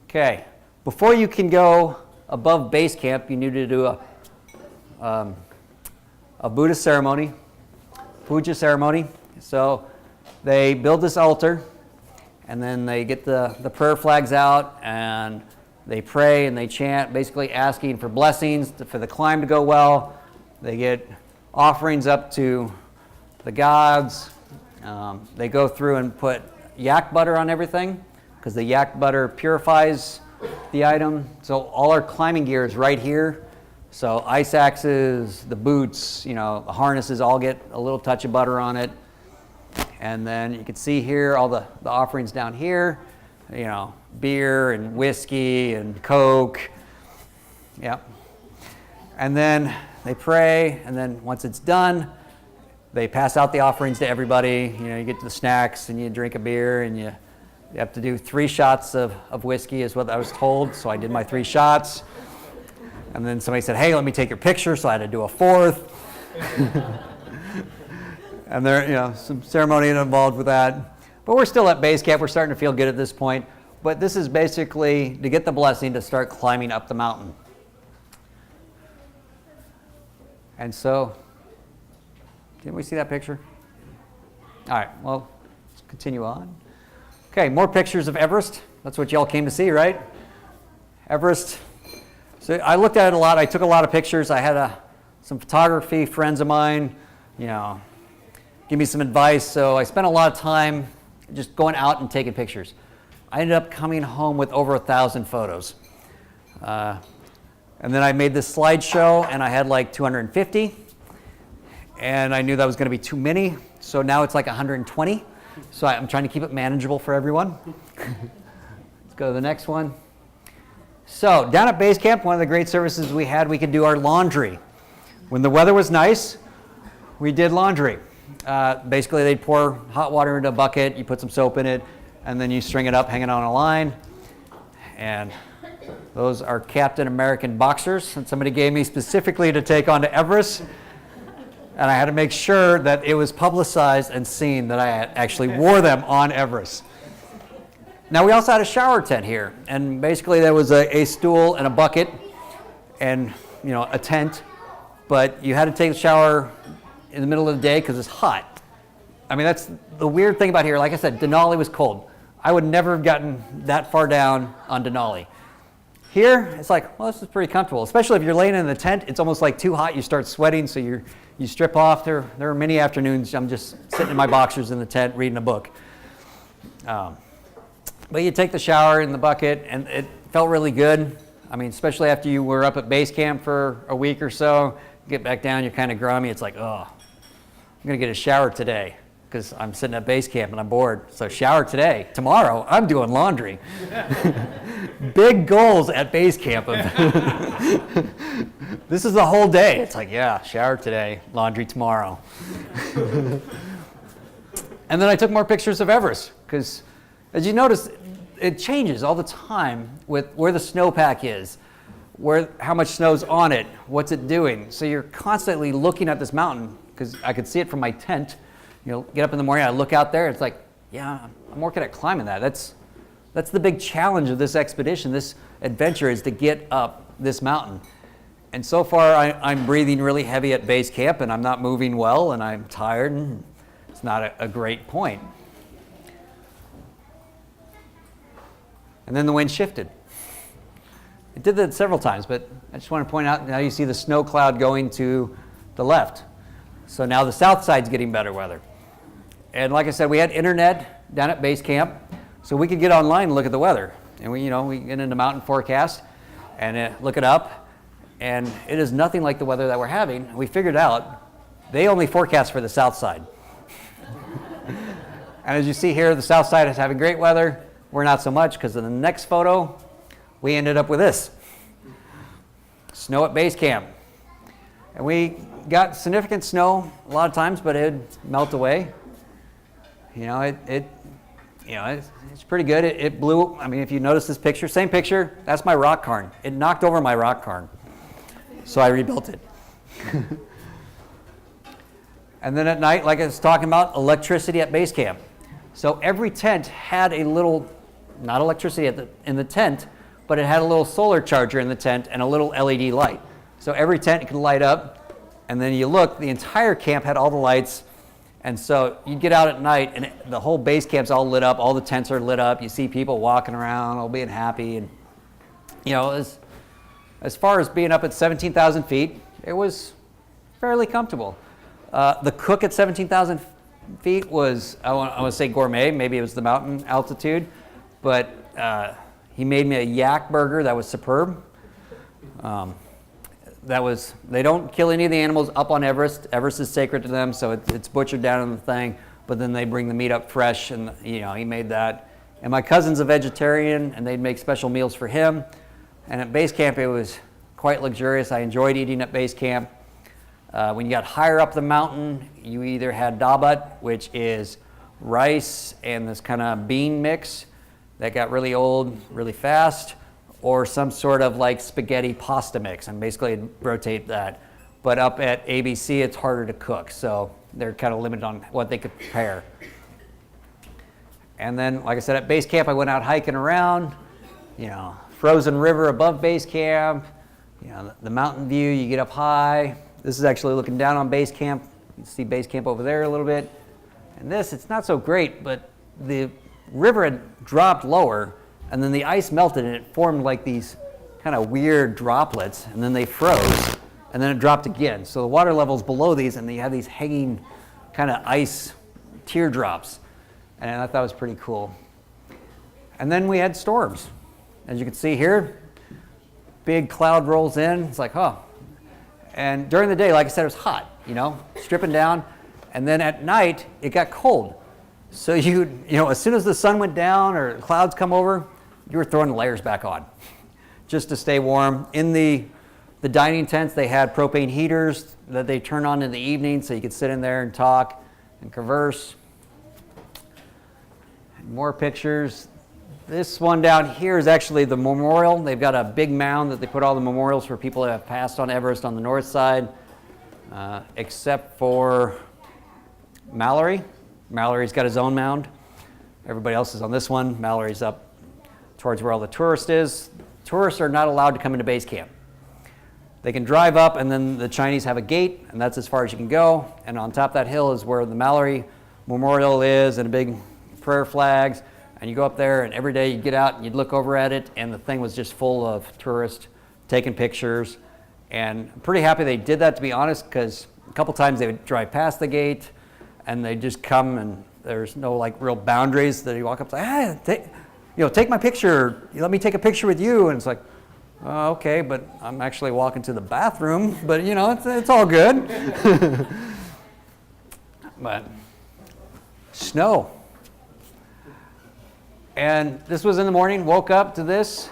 Okay, before you can go above base camp, you need to do a Buddha ceremony, puja ceremony. So they build this altar, and then they get the prayer flags out, and they pray and they chant, basically asking for blessings for the climb to go well. They get offerings up to the gods. They go through and put yak butter on everything because the yak butter purifies the item. So all our climbing gear is right here. So ice axes, the boots, the harnesses all get a little touch of butter on it. And then you can see here all the offerings down here, you know, beer and whiskey and Coke. Yep. And then they pray, and then once it's done, they pass out the offerings to everybody. You know, you get the snacks and you drink a beer, and you have to do 3 shots of whiskey is what I was told. So I did my 3 shots. And then somebody said, hey, let me take your picture. So I had to do a 4th. And there, you know, some ceremony involved with that. But we're still at base camp. We're starting to feel good at this point. But this is basically to get the blessing to start climbing up the mountain. And so, didn't we see that picture? All right, well, let's continue on. Okay, more pictures of Everest. That's what y'all came to see, right? Everest. So I looked at it a lot. I took a lot of pictures. I had some photography friends of mine, you know, give me some advice. So I spent a lot of time just going out and taking pictures. I ended up coming home with over 1,000 photos. And then I made this slideshow, and I had like 250. And I knew that was going to be too many. So now it's like 120. So I'm trying to keep it manageable for everyone. Let's go to the next one. So down at base camp, one of the great services we had, we could do our laundry. When the weather was nice, we did laundry. Basically, they'd pour hot water into a bucket, you put some soap in it, and then you string it up, hang it on a line. And those are Captain American boxers that somebody gave me specifically to take on to Everest. And I had to make sure that it was publicized and seen that I actually wore them on Everest. Now, we also had a shower tent here. And basically, there was a stool and a bucket and, you know, a tent. But you had to take a shower in the middle of the day because it's hot. I mean, that's the weird thing about here. Like I said, Denali was cold. I would never have gotten that far down on Denali. Here, it's like, well, this is pretty comfortable. Especially if you're laying in the tent, it's almost like too hot. You start sweating, so you strip off. There are many afternoons I'm just sitting in my boxers in the tent reading a book. But you take the shower in the bucket, and it felt really good. I mean, especially after you were up at base camp for a week or so, you get back down, you're kind of grummy. It's like, oh, I'm going to get a shower today because I'm sitting at base camp and I'm bored. So shower today. Tomorrow, I'm doing laundry. Big goals at base camp. This is the whole day. It's like, yeah, shower today, laundry tomorrow. And then I took more pictures of Everest because, as you notice, it changes all the time with where the snowpack is, how much snow's on it, what's it doing. So you're constantly looking at this mountain because I could see it from my tent. You know, get up in the morning, I look out there, it's like, yeah, I'm working at climbing that. That's the big challenge of this expedition, this adventure, is to get up this mountain. And so far, I'm breathing really heavy at base camp, and I'm not moving well, and I'm tired, and it's not a great point. And then the wind shifted. It did that several times, but I just want to point out, now you see the snow cloud going to the left. So now the south side's getting better weather. And like I said, we had internet down at base camp, so we could get online and look at the weather. And we get into mountain forecast and look it up, and it is nothing like the weather that we're having. We figured out they only forecast for the south side. And as you see here, the south side is having great weather. We're not so much, because in the next photo, we ended up with this. Snow at base camp. And we got significant snow a lot of times, but it would melt away. You know, it's pretty good. It blew. I mean, if you notice this picture, same picture, that's my rock cairn. It knocked over my rock cairn. So I rebuilt it. And then at night, like I was talking about, electricity at base camp. So every tent had a little, not electricity in the tent, but it had a little solar charger in the tent and a little LED light. So every tent could light up, and then you look, the entire camp had all the lights. And so you get out at night, and the whole base camp's all lit up. All the tents are lit up. You see people walking around, all being happy. And, you know, as far as being up at 17,000 feet, it was fairly comfortable. The cook at 17,000 feet was, I want to say gourmet. Maybe it was the mountain altitude. But he made me a yak burger that was superb. They don't kill any of the animals up on Everest. Everest is sacred to them, so it's butchered down in the thing. but then they bring the meat up fresh, and you know, he made that. And my cousin's a vegetarian, and they'd make special meals for him. And at base camp, it was quite luxurious. I enjoyed eating at base camp. When you got higher up the mountain, you either had dabat, which is rice and this kind of bean mix that got really old really fast, or some sort of like spaghetti pasta mix, and basically I'd rotate that. But up at ABC, it's harder to cook, so they're kind of limited on what they could prepare. And then, like I said, at base camp, I went out hiking around, you know, frozen river above base camp, you know, the mountain view, you get up high. This is actually looking down on base camp. You can see base camp over there a little bit. And this, it's not so great, but the river had dropped lower, and then the ice melted, and it formed like these kind of weird droplets, and then they froze, and then it dropped again. So the water level's below these, and you have these hanging kind of ice teardrops, and I thought it was pretty cool. And then we had storms. As you can see here, big cloud rolls in. It's like, oh. And during the day, like I said, it was hot, you know, stripping down. And then at night, it got cold. So you know, as soon as the sun went down or clouds come over, you were throwing the layers back on just to stay warm. In the dining tents, they had propane heaters that they turn on in the evening so you could sit in there and talk and converse. And more pictures. This one down here is actually the memorial. They've got a big mound that they put all the memorials for people that have passed on Everest on the north side, except for Mallory. Mallory's got his own mound. Everybody else is on this one. Mallory's up towards where all the tourists is. Tourists are not allowed to come into base camp. They can drive up, and then the Chinese have a gate, and that's as far as you can go. And on top of that hill is where the Mallory Memorial is, and a big prayer flags. And you go up there, and every day you get out and you'd look over at it, and the thing was just full of tourists taking pictures. And I'm pretty happy they did that, to be honest, because a couple times they would drive past the gate, and they'd just come, and there's no like real boundaries that you walk up and say, hey, take my picture. Let me take a picture with you. And it's like, oh, okay, but I'm actually walking to the bathroom. But you know, it's all good. But snow. And this was in the morning, woke up to this,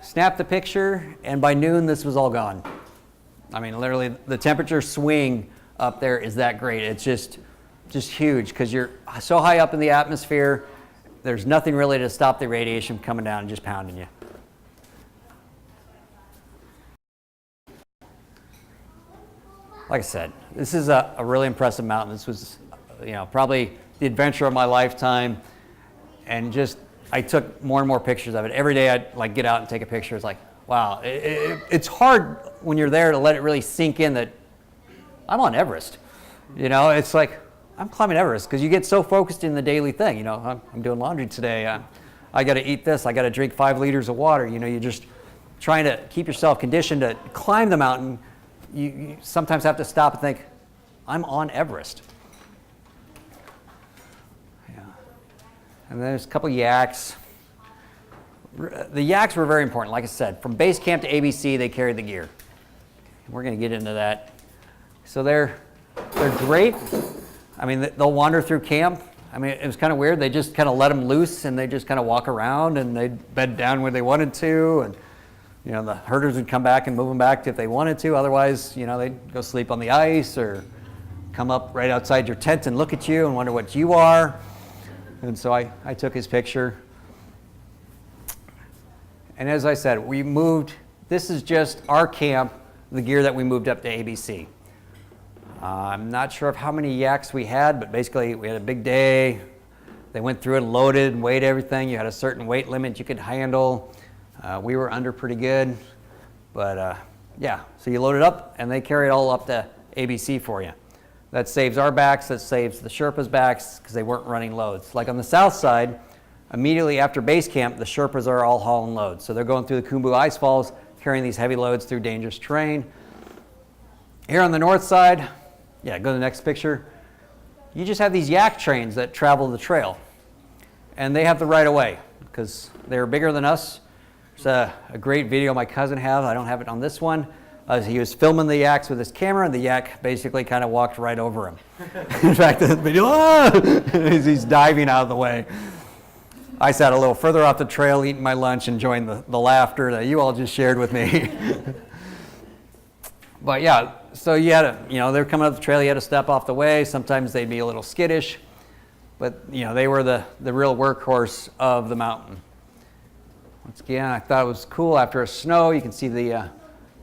snapped the picture, and by noon this was all gone. I mean, literally the temperature swing up there is that great. It's just huge because you're so high up in the atmosphere, there's nothing really to stop the radiation coming down and just pounding you. Like I said, this is a really impressive mountain. This was, you know, probably the adventure of my lifetime. And just, I took more and more pictures of it. Every day I'd like get out and take a picture. It's like, wow. It's hard when you're there to let it really sink in that I'm on Everest. You know, it's like, I'm climbing Everest because you get so focused in the daily thing. You know, I'm doing laundry today. I got to eat this. I got to drink 5 liters of water. You know, you're just trying to keep yourself conditioned to climb the mountain. You sometimes have to stop and think, I'm on Everest. And there's a couple yaks. The yaks were very important. Like I said, from base camp to ABC, they carried the gear. We're going to get into that. So they're great. I mean, they'll wander through camp. I mean, it was kind of weird. They just kind of let them loose, and they just kind of walk around, and they'd bed down where they wanted to. And you know, the herders would come back and move them back if they wanted to. Otherwise, you know, they'd go sleep on the ice or come up right outside your tent and look at you and wonder what you are. And so I took his picture. And as I said, we moved, this is just our camp, the gear that we moved up to ABC. I'm not sure of how many yaks we had, but basically we had a big day. They went through it, loaded and weighed everything. You had a certain weight limit you could handle. We were under pretty good. But yeah, so you load it up and they carry it all up to ABC for you. That saves our backs, that saves the Sherpas' backs because they weren't running loads. Like on the south side, immediately after base camp, the Sherpas are all hauling loads. So they're going through the Khumbu ice falls, carrying these heavy loads through dangerous terrain. Here on the north side, yeah, go to the next picture. You just have these yak trains that travel the trail. And they have the right of way because they're bigger than us. There's a great video my cousin has. I don't have it on this one. He was filming the yaks with his camera, and the yak basically kind of walked right over him. In fact, the video, as he's diving out of the way. I sat a little further off the trail eating my lunch, enjoying the laughter that you all just shared with me. But yeah, so you had to, they were coming up the trail, you had to step off the way. Sometimes they'd be a little skittish, but they were the real workhorse of the mountain. Once again, I thought it was cool after a snow. You can see the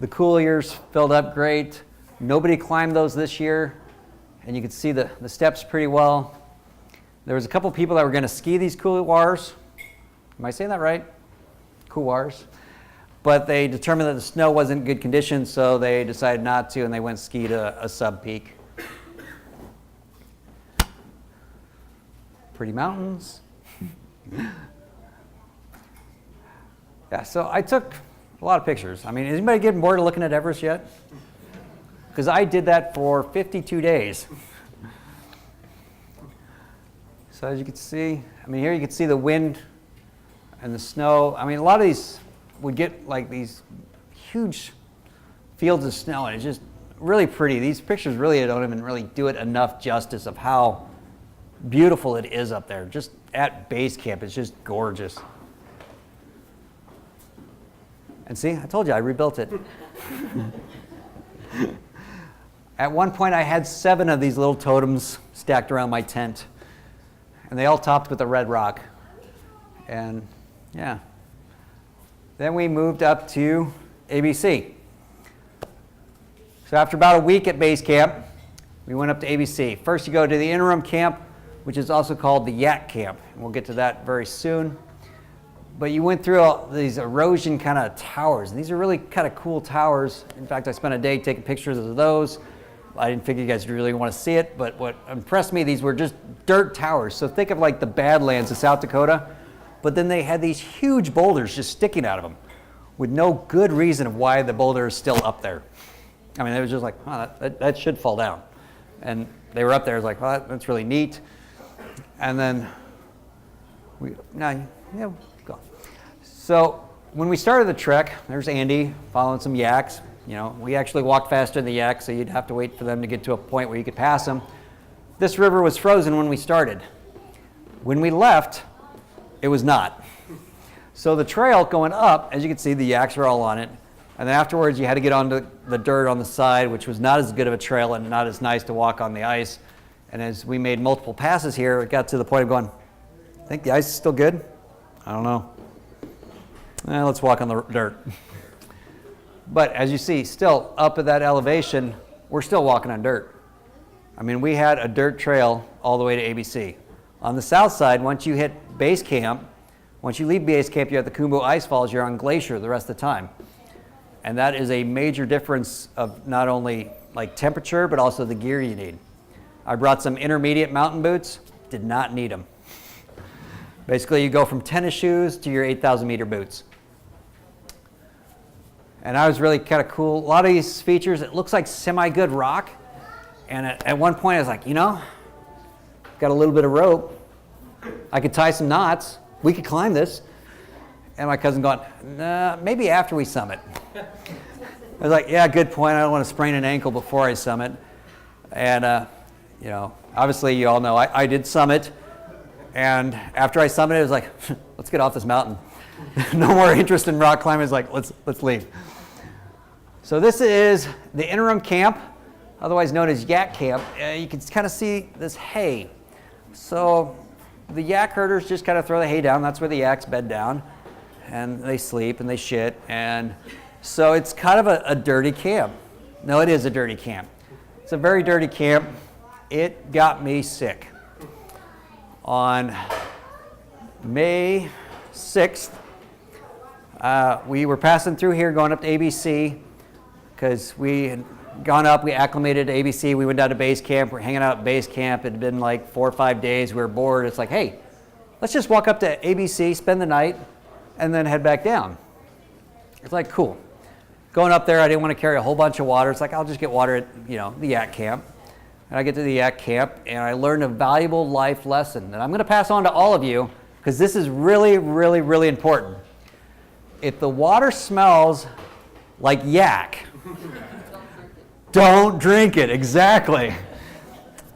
couloirs filled up great. Nobody climbed those this year, and you can see the steps pretty well. There was a couple people that were going to ski these couloirs. Am I saying that right? Couloirs. But they determined that the snow wasn't in good condition, so they decided not to, and they went ski to a sub-peak. Pretty mountains. Yeah, so I took a lot of pictures. I mean, is anybody getting bored of looking at Everest yet? Because I did that for 52 days. So as you can see, here you can see the wind and the snow. A lot of these would get like these huge fields of snow, and it's just really pretty. These pictures really don't even really do it enough justice of how beautiful it is up there. Just at base camp, it's just gorgeous. And see, I told you, I rebuilt it. At one point, I had 7 of these little totems stacked around my tent, and they all topped with a red rock. And yeah. Then we moved up to ABC. So after about a week at base camp, we went up to ABC. First, you go to the interim camp, which is also called the Yak Camp. And we'll get to that very soon. But you went through all these erosion kind of towers. And these are really kind of cool towers. In fact, I spent a day taking pictures of those. I didn't figure you guys really want to see it, but what impressed me, these were just dirt towers. So think of like the Badlands of South Dakota, but then they had these huge boulders just sticking out of them with no good reason of why the boulder is still up there. It was just like, oh, that should fall down. And they were up there, it was like, well, that's really neat. And then, go. So when we started the trek, there's Andy following some yaks. We actually walked faster than the yaks, so you'd have to wait for them to get to a point where you could pass them. This river was frozen when we started. When we left, it was not. So the trail going up, as you can see, the yaks were all on it. And then afterwards, you had to get onto the dirt on the side, which was not as good of a trail and not as nice to walk on the ice. And as we made multiple passes here, it got to the point of going, I think the ice is still good? I don't know. Let's walk on the dirt. But as you see, still up at that elevation, we're still walking on dirt. We had a dirt trail all the way to ABC. On the south side, once you hit base camp, once you leave base camp, you're at the Kumbu Ice Falls, you're on glacier the rest of the time. And that is a major difference of not only like temperature, but also the gear you need. I brought some intermediate mountain boots, did not need them. Basically, you go from tennis shoes to your 8,000 meter boots. And I was really kind of cool. A lot of these features, it looks like semi-good rock. And at one point I was like, got a little bit of rope. I could tie some knots. We could climb this. And my cousin going, nah, maybe after we summit. I was like, yeah, good point. I don't want to sprain an ankle before I summit. And, obviously you all know I did summit. And after I summited, it was like, let's get off this mountain. No more interest in rock climbing. It's like, let's leave. So this is the interim camp, otherwise known as Yak Camp. You can kind of see this hay. So the yak herders just kind of throw the hay down. That's where the yaks bed down. And they sleep and they shit. And so it's kind of a dirty camp. No, it is a dirty camp. It's a very dirty camp. It got me sick. On May 6th, we were passing through here going up to ABC because we had gone up, we acclimated to ABC, we went down to base camp, we're hanging out at base camp, it had been like 4 or 5 days, we were bored, it's like, hey, let's just walk up to ABC, spend the night, and then head back down. It's like, cool. Going up there, I didn't want to carry a whole bunch of water, it's like, I'll just get water at, the yak camp. And I get to the yak camp, and I learned a valuable life lesson that I'm going to pass on to all of you, because this is really, really, really important. If the water smells like yak, Don't drink it, exactly.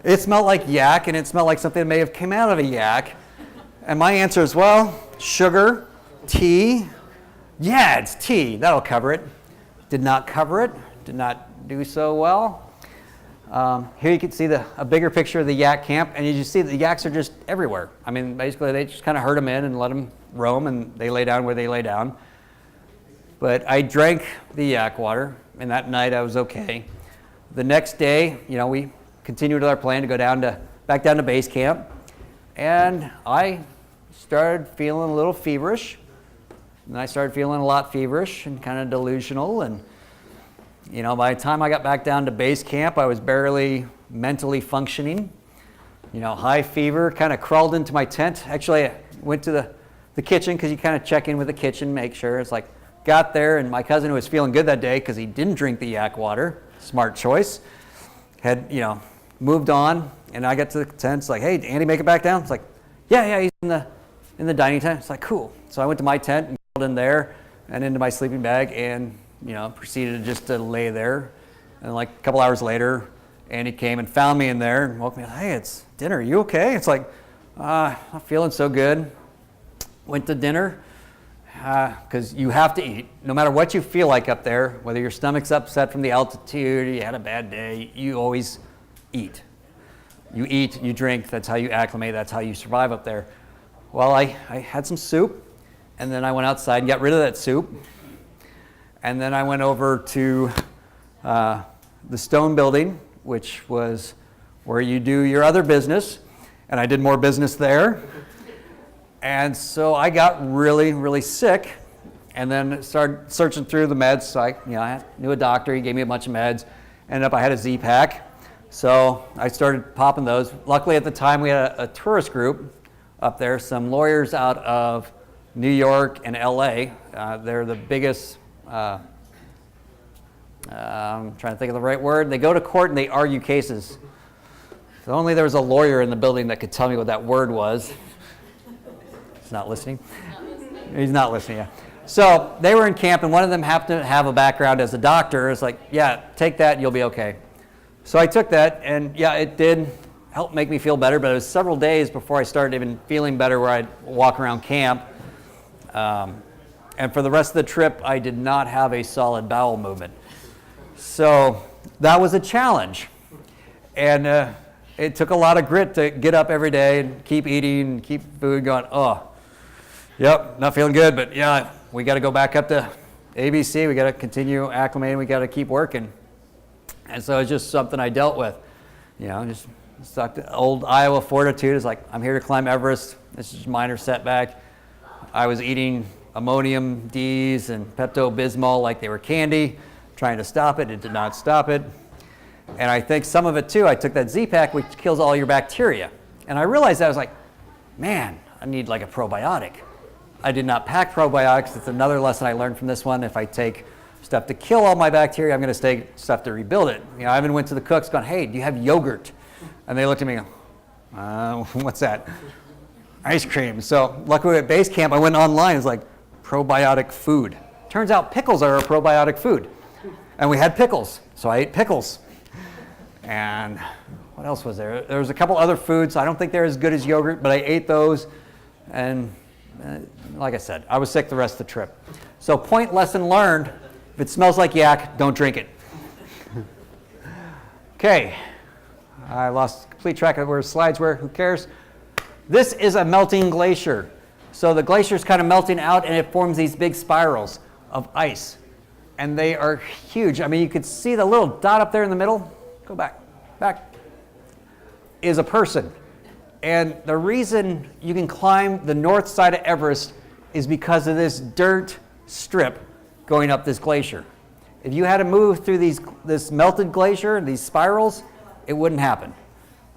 It smelled like yak, and it smelled like something that may have come out of a yak. And my answer is, well, sugar, tea. Yeah, it's tea. That'll cover it. Did not cover it. Did not do so well. Here you can see a bigger picture of the yak camp, and you just see the yaks are just everywhere. I mean, basically, they just kind of herd them in and let them roam, and they lay down where they lay down. But I drank the yak water, and that night I was okay. The next day, we continued with our plan to go back down to base camp, and I started feeling a little feverish, and I started feeling a lot feverish and kind of delusional, and by the time I got back down to base camp, I was barely mentally functioning. High fever, kind of crawled into my tent. Actually, I went to the kitchen because you kind of check in with the kitchen, make sure. It's like, got there, and my cousin, who was feeling good that day because he didn't drink the yak water, smart choice, had, moved on, and I got to the tent. It's like, hey, did Andy make it back down? It's like, yeah, he's in the dining tent. It's like, cool. So I went to my tent and crawled in there and into my sleeping bag and proceeded just to lay there. And like a couple hours later, Andy came and found me in there and woke me up. Hey, it's dinner. Are you okay? It's like, I'm feeling so good. Went to dinner because you have to eat. No matter what you feel like up there, whether your stomach's upset from the altitude, you had a bad day, you always eat. You eat, you drink. That's how you acclimate. That's how you survive up there. Well, I had some soup, and then I went outside and got rid of that soup. And then I went over to the stone building, which was where you do your other business, and I did more business there. And so I got really, really sick, and then started searching through the meds. So I knew a doctor. He gave me a bunch of meds. Ended up I had a Z-Pack, so I started popping those. Luckily at the time we had a tourist group up there, some lawyers out of New York and LA. They're the biggest. I'm trying to think of the right word. They go to court and they argue cases. If only there was a lawyer in the building that could tell me what that word was. He's not listening? He's not listening, yeah. So they were in camp, and one of them happened to have a background as a doctor. It's like, yeah, take that and you'll be okay. So I took that, and yeah, it did help make me feel better, but it was several days before I started even feeling better where I'd walk around camp. And for the rest of the trip, I did not have a solid bowel movement. So that was a challenge. And it took a lot of grit to get up every day and keep eating and keep food going, yep, not feeling good, but yeah, we got to go back up to ABC. We got to continue acclimating. We got to keep working. And so it's just something I dealt with. Just stuck to old Iowa fortitude. It's like, I'm here to climb Everest. This is a minor setback. I was eating ammonium Ds and Pepto-Bismol like they were candy, trying to stop it. It did not stop it. And I think some of it too, I took that Z-Pack, which kills all your bacteria. And I realized that. I was like, man, I need like a probiotic. I did not pack probiotics. It's another lesson I learned from this one. If I take stuff to kill all my bacteria, I'm going to take stuff to rebuild it. I even went to the cooks going, hey, do you have yogurt? And they looked at me and go, what's that? Ice cream. So luckily at base camp, I went online. It was like probiotic food. Turns out pickles are a probiotic food. And we had pickles, so I ate pickles. And what else was there? There was a couple other foods. I don't think they're as good as yogurt, but I ate those. And like I said, I was sick the rest of the trip. So point lesson learned, if it smells like yak, don't drink it. Okay, I lost complete track of where slides were. Who cares? This is a melting glacier. So the glacier is kind of melting out, and it forms these big spirals of ice. And they are huge. I mean, you could see the little dot up there in the middle. Go back, is a person. And the reason you can climb the north side of Everest is because of this dirt strip going up this glacier. If you had to move through this melted glacier, these spirals, it wouldn't happen.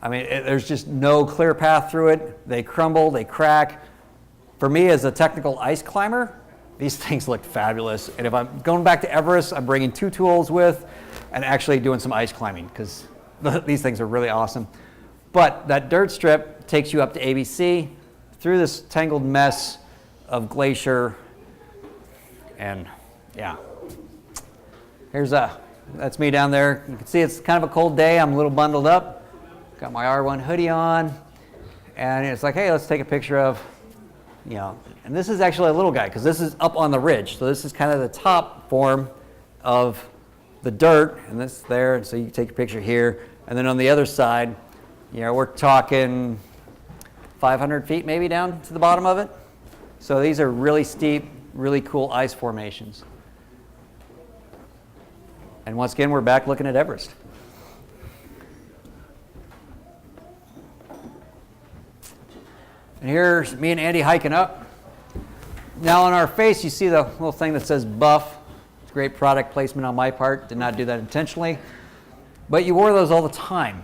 I mean, there's just no clear path through it. They crumble, they crack. For me as a technical ice climber, these things look fabulous. And if I'm going back to Everest, I'm bringing 2 tools with and actually doing some ice climbing because these things are really awesome. But that dirt strip takes you up to ABC through this tangled mess of glacier, and yeah. That's me down there. You can see it's kind of a cold day. I'm a little bundled up. Got my R1 hoodie on. And it's like, hey, let's take a picture of, and this is actually a little guy because this is up on the ridge. So this is kind of the top form of the dirt, and this there. And so you can take a picture here. And then on the other side, we're talking 500 feet maybe down to the bottom of it. So these are really steep, really cool ice formations. And once again, we're back looking at Everest. And here's me and Andy hiking up. Now on our face, you see the little thing that says buff. It's great product placement on my part. Did not do that intentionally. But you wore those all the time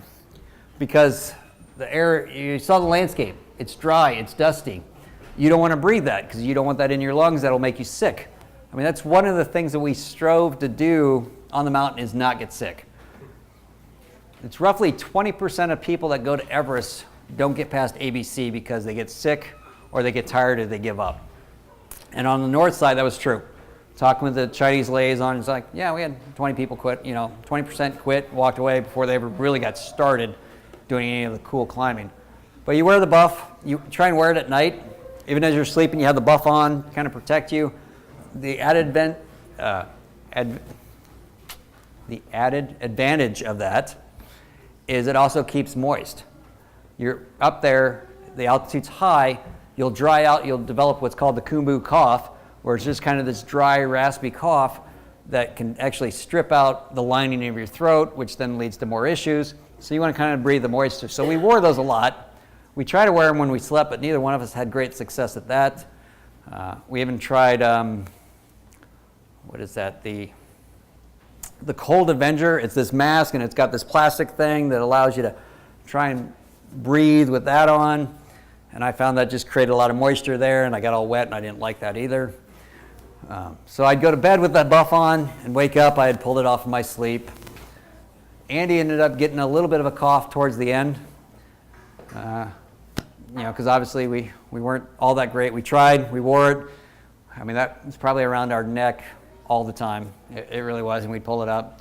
because the air, you saw the landscape. It's dry, it's dusty. You don't want to breathe that because you don't want that in your lungs. That'll make you sick. I mean, that's one of the things that we strove to do on the mountain is not get sick. It's roughly 20% of people that go to Everest don't get past ABC because they get sick or they get tired or they give up. And on the north side, that was true. Talking with the Chinese liaison, it's like, yeah, we had 20 people quit, 20% quit, walked away before they ever really got started doing any of the cool climbing. But you wear the buff, you try and wear it at night. Even as you're sleeping, you have the buff on, kind of protect you. The added advantage of that is it also keeps moist. You're up there, the altitude's high, you'll dry out, you'll develop what's called the Kumbu cough, where it's just kind of this dry, raspy cough that can actually strip out the lining of your throat, which then leads to more issues. So you want to kind of breathe the moisture. So we wore those a lot. We try to wear them when we slept, but neither one of us had great success at that. We even tried, what is that? The Cold Avenger. It's this mask, and it's got this plastic thing that allows you to try and breathe with that on. And I found that just created a lot of moisture there, and I got all wet, and I didn't like that either. So I'd go to bed with that buff on and wake up. I had pulled it off in my sleep. Andy ended up getting a little bit of a cough towards the end. Because obviously we weren't all that great. We tried, we wore it. I mean, that was probably around our neck all the time. It really was, and we'd pull it up.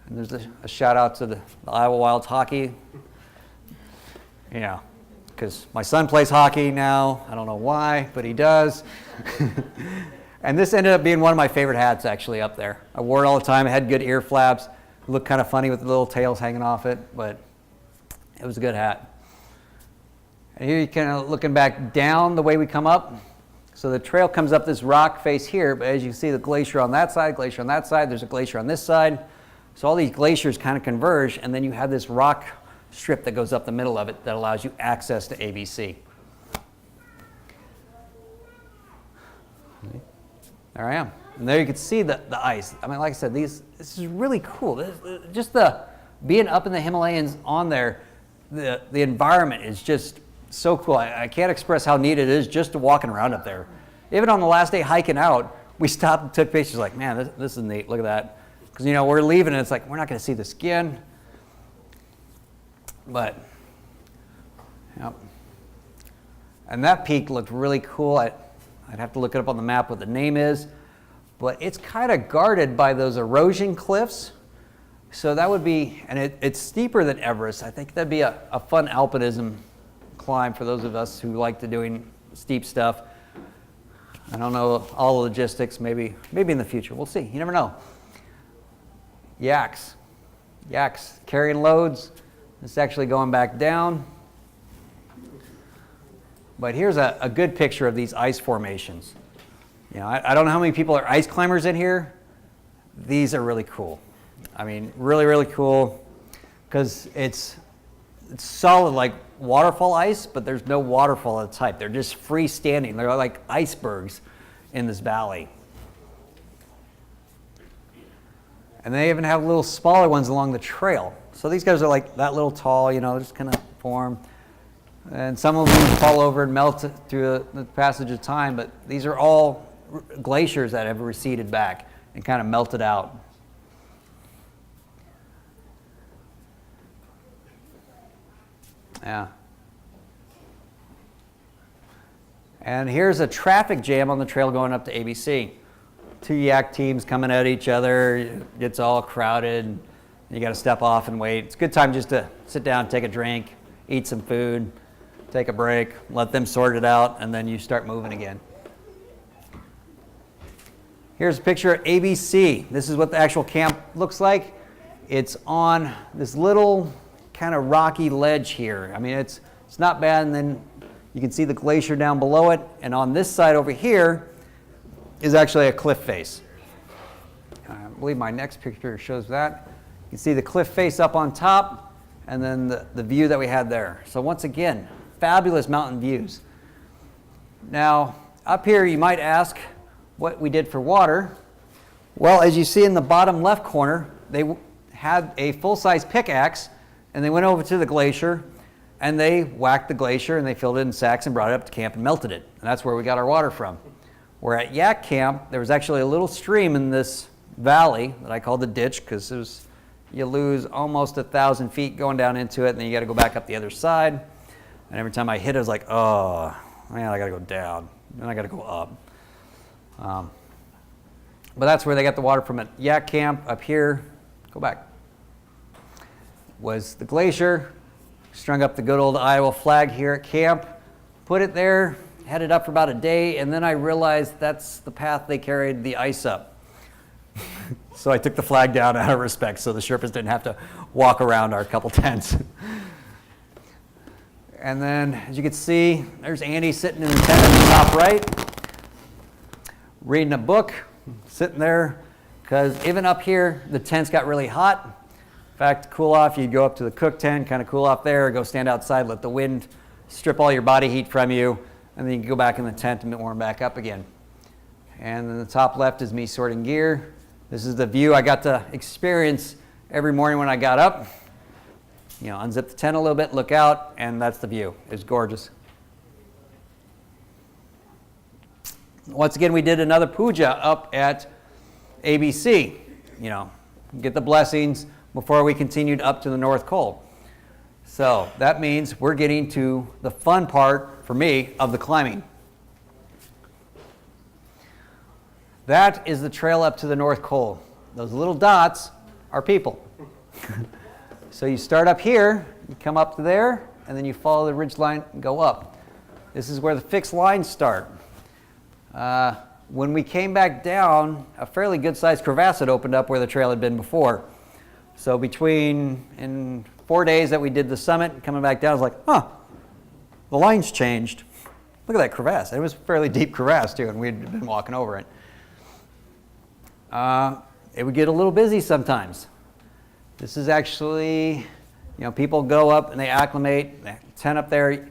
And there's a shout out to the Iowa Wilds hockey. Because my son plays hockey now. I don't know why, but he does. And this ended up being one of my favorite hats actually up there. I wore it all the time. It had good ear flaps. It looked kind of funny with the little tails hanging off it, but it was a good hat. And here you're kind of looking back down the way we come up. So the trail comes up this rock face here, but as you can see the glacier on that side, glacier on that side, there's a glacier on this side. So all these glaciers kind of converge, and then you have this rock strip that goes up the middle of it that allows you access to ABC. There I am. And there you can see the ice. I mean, like I said, this is really cool. Just being up in the Himalayas on there, the environment is just so cool. I can't express how neat it is just to walking around up there. Even on the last day hiking out, we stopped and took pictures like, man, this is neat. Look at that. Because, we're leaving and it's like, we're not going to see the skin. But, yep. And that peak looked really cool. I'd have to look it up on the map what the name is. But it's kind of guarded by those erosion cliffs. So that would be, and it's steeper than Everest. I think that'd be a fun alpinism climb for those of us who like to doing steep stuff. I don't know all the logistics, maybe in the future. We'll see. You never know. Yaks carrying loads. It's actually going back down. But here's a good picture of these ice formations. I don't know how many people are ice climbers in here. These are really cool. I mean, really, really cool because it's solid like waterfall ice, but there's no waterfall of the type. They're just freestanding. They're like icebergs in this valley. And they even have little smaller ones along the trail. So these guys are like that little tall, they're just kind of form. And some of them fall over and melt through the passage of time, but these are all glaciers that have receded back and kind of melted out. Yeah. And here's a traffic jam on the trail going up to ABC. two yak teams coming at each other. It gets all crowded. You got to step off and wait. It's a good time just to sit down, take a drink, eat some food, take a break, let them sort it out, and then you start moving again. Here's a picture of ABC. This is what the actual camp looks like. It's on this little kind of rocky ledge here. I mean, it's not bad, and then you can see the glacier down below it, and on this side over here is actually a cliff face. I believe my next picture shows that. You can see the cliff face up on top, and then the view that we had there. So once again, fabulous mountain views. Now, up here you might ask what we did for water. Well, as you see in the bottom left corner, they had a full-size pickaxe, and they went over to the glacier, and they whacked the glacier, and they filled it in sacks and brought it up to camp and melted it. And that's where we got our water from. Where at Yak Camp, there was actually a little stream in this valley that I called the ditch, because you lose almost 1,000 feet going down into it, and then you got to go back up the other side. And every time I hit it, I was like, oh, man, I got to go down. Then I got to go up. But that's where they got the water from at Yak Camp. Up here, go back, was the glacier. Strung up the good old Iowa flag here at camp, put it there, had it up for about a day, and then I realized that's the path they carried the ice up. So I took the flag down out of respect so the Sherpas didn't have to walk around our couple tents. And then, as you can see, there's Andy sitting in the tent at the top right, reading a book, sitting there, because even up here, the tents got really hot. In fact, to cool off, you'd go up to the cook tent, kind of cool off there, go stand outside, let the wind strip all your body heat from you, and then you can go back in the tent and warm back up again. And then the top left is me sorting gear. This is the view I got to experience every morning when I got up. You know, unzip the tent a little bit, look out, and that's the view. It's gorgeous. Once again, we did another puja up at ABC. You know, get the blessings before we continued up to the North Col. So that means we're getting to the fun part, for me, of the climbing. That is the trail up to the North Col. Those little dots are people. So you start up here, you come up to there, and then you follow the ridge line and go up. This is where the fixed lines start. When we came back down, a fairly good-sized crevasse had opened up where the trail had been before. So in 4 days that we did the summit, coming back down, I was like, huh, the line's changed. Look at that crevasse. It was a fairly deep crevasse, too, and we'd been walking over it. It would get a little busy sometimes. This is actually, you know, people go up and they acclimate, they tent up there.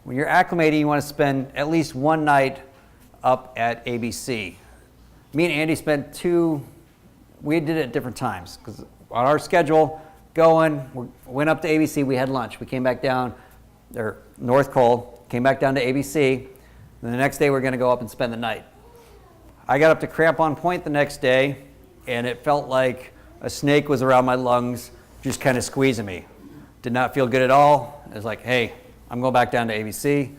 When you're acclimating, you want to spend at least one night up at ABC. Me and Andy spent we did it at different times, because on our schedule, we went up to ABC, we had lunch, we came back down, or North Col, came back down to ABC, and the next day we're going to go up and spend the night. I got up to Crampon Point the next day, and it felt like a snake was around my lungs, just kind of squeezing me. Did not feel good at all. It was like, hey, I'm going back down to ABC.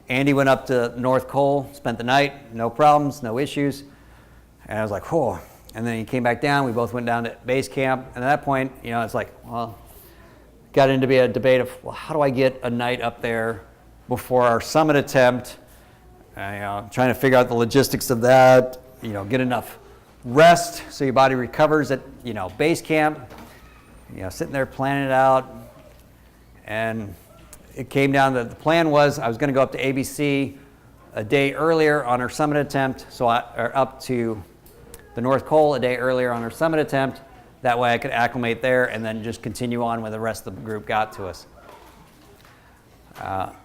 Andy went up to North Col, spent the night, no problems, no issues. And I was like, whoa. And then he came back down, we both went down to base camp, and at that point, you know, it's like, well, got into be a debate of, well, how do I get a night up there before our summit attempt? You know, trying to figure out the logistics of that, you know, get enough rest so your body recovers at, you know, base camp, you know, sitting there planning it out. And it came down that the plan was I was going to go up to ABC a day earlier on our summit attempt, or up to the North Col a day earlier on our summit attempt. That way I could acclimate there and then just continue on when the rest of the group got to us.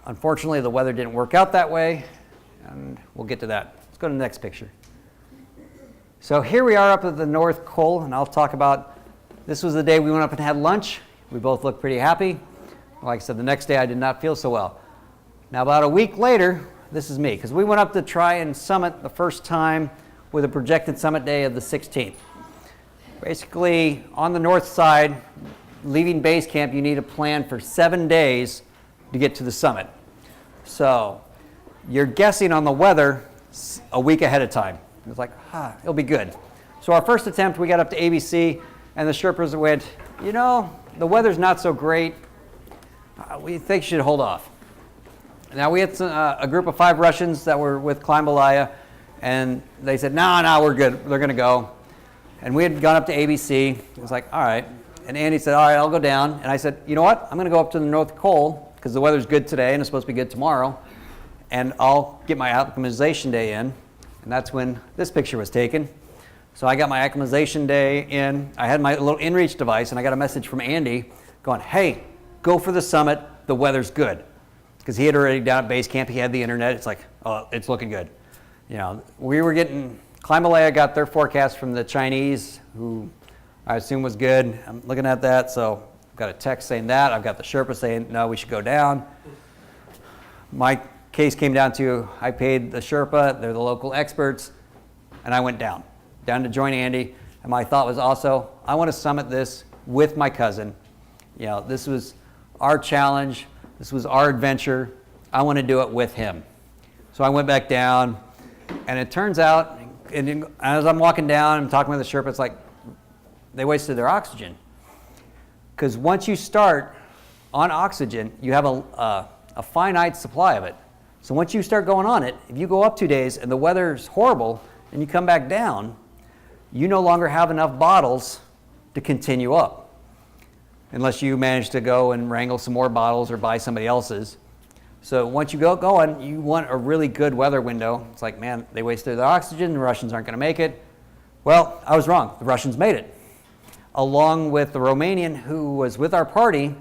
Unfortunately, the weather didn't work out that way, and we'll get to that. Let's go to the next picture. So here we are up at the North Col, and I'll talk about, this was the day we went up and had lunch. We both looked pretty happy. Like I said, the next day I did not feel so well. Now about a week later, this is me, because we went up to try and summit the first time with a projected summit day of the 16th. Basically, on the north side, leaving base camp, you need a plan for 7 days to get to the summit. So you're guessing on the weather a week ahead of time. It was like, it'll be good. So our first attempt, we got up to ABC, and the Sherpas went, the weather's not so great. We think you should hold off. Now we had a group of 5 Russians that were with Acclimatization, and they said, no, we're good. They're going to go. And we had gone up to ABC. It was like, all right. And Andy said, all right, I'll go down. And I said, you know what? I'm going to go up to the North Pole because the weather's good today and it's supposed to be good tomorrow. And I'll get my acclimatization day in. And that's when this picture was taken. So I got my acclimatization day in. I had my little inReach device, and I got a message from Andy going, hey, go for the summit. The weather's good. Because he had already down at base camp. He had the internet. It's like, oh, it's looking good. We were getting, Climalaya got their forecast from the Chinese, who I assume was good. I'm looking at that, so I've got a text saying that. I've got the Sherpa saying, no, we should go down. My case came down to, I paid the Sherpa, they're the local experts, and I went down to join Andy. And my thought was also, I want to summit this with my cousin. This was our challenge. This was our adventure. I want to do it with him. So I went back down, and it turns out, and as I'm walking down, I'm talking with the Sherpa, it's like they wasted their oxygen. Because once you start on oxygen, you have a finite supply of it. So once you start going on it, if you go up 2 days and the weather's horrible and you come back down, you no longer have enough bottles to continue up. Unless you manage to go and wrangle some more bottles or buy somebody else's. So once you go going, you want a really good weather window. It's like, man, they wasted their oxygen, the Russians aren't going to make it. Well, I was wrong. The Russians made it. Along with the Romanian who was with our party,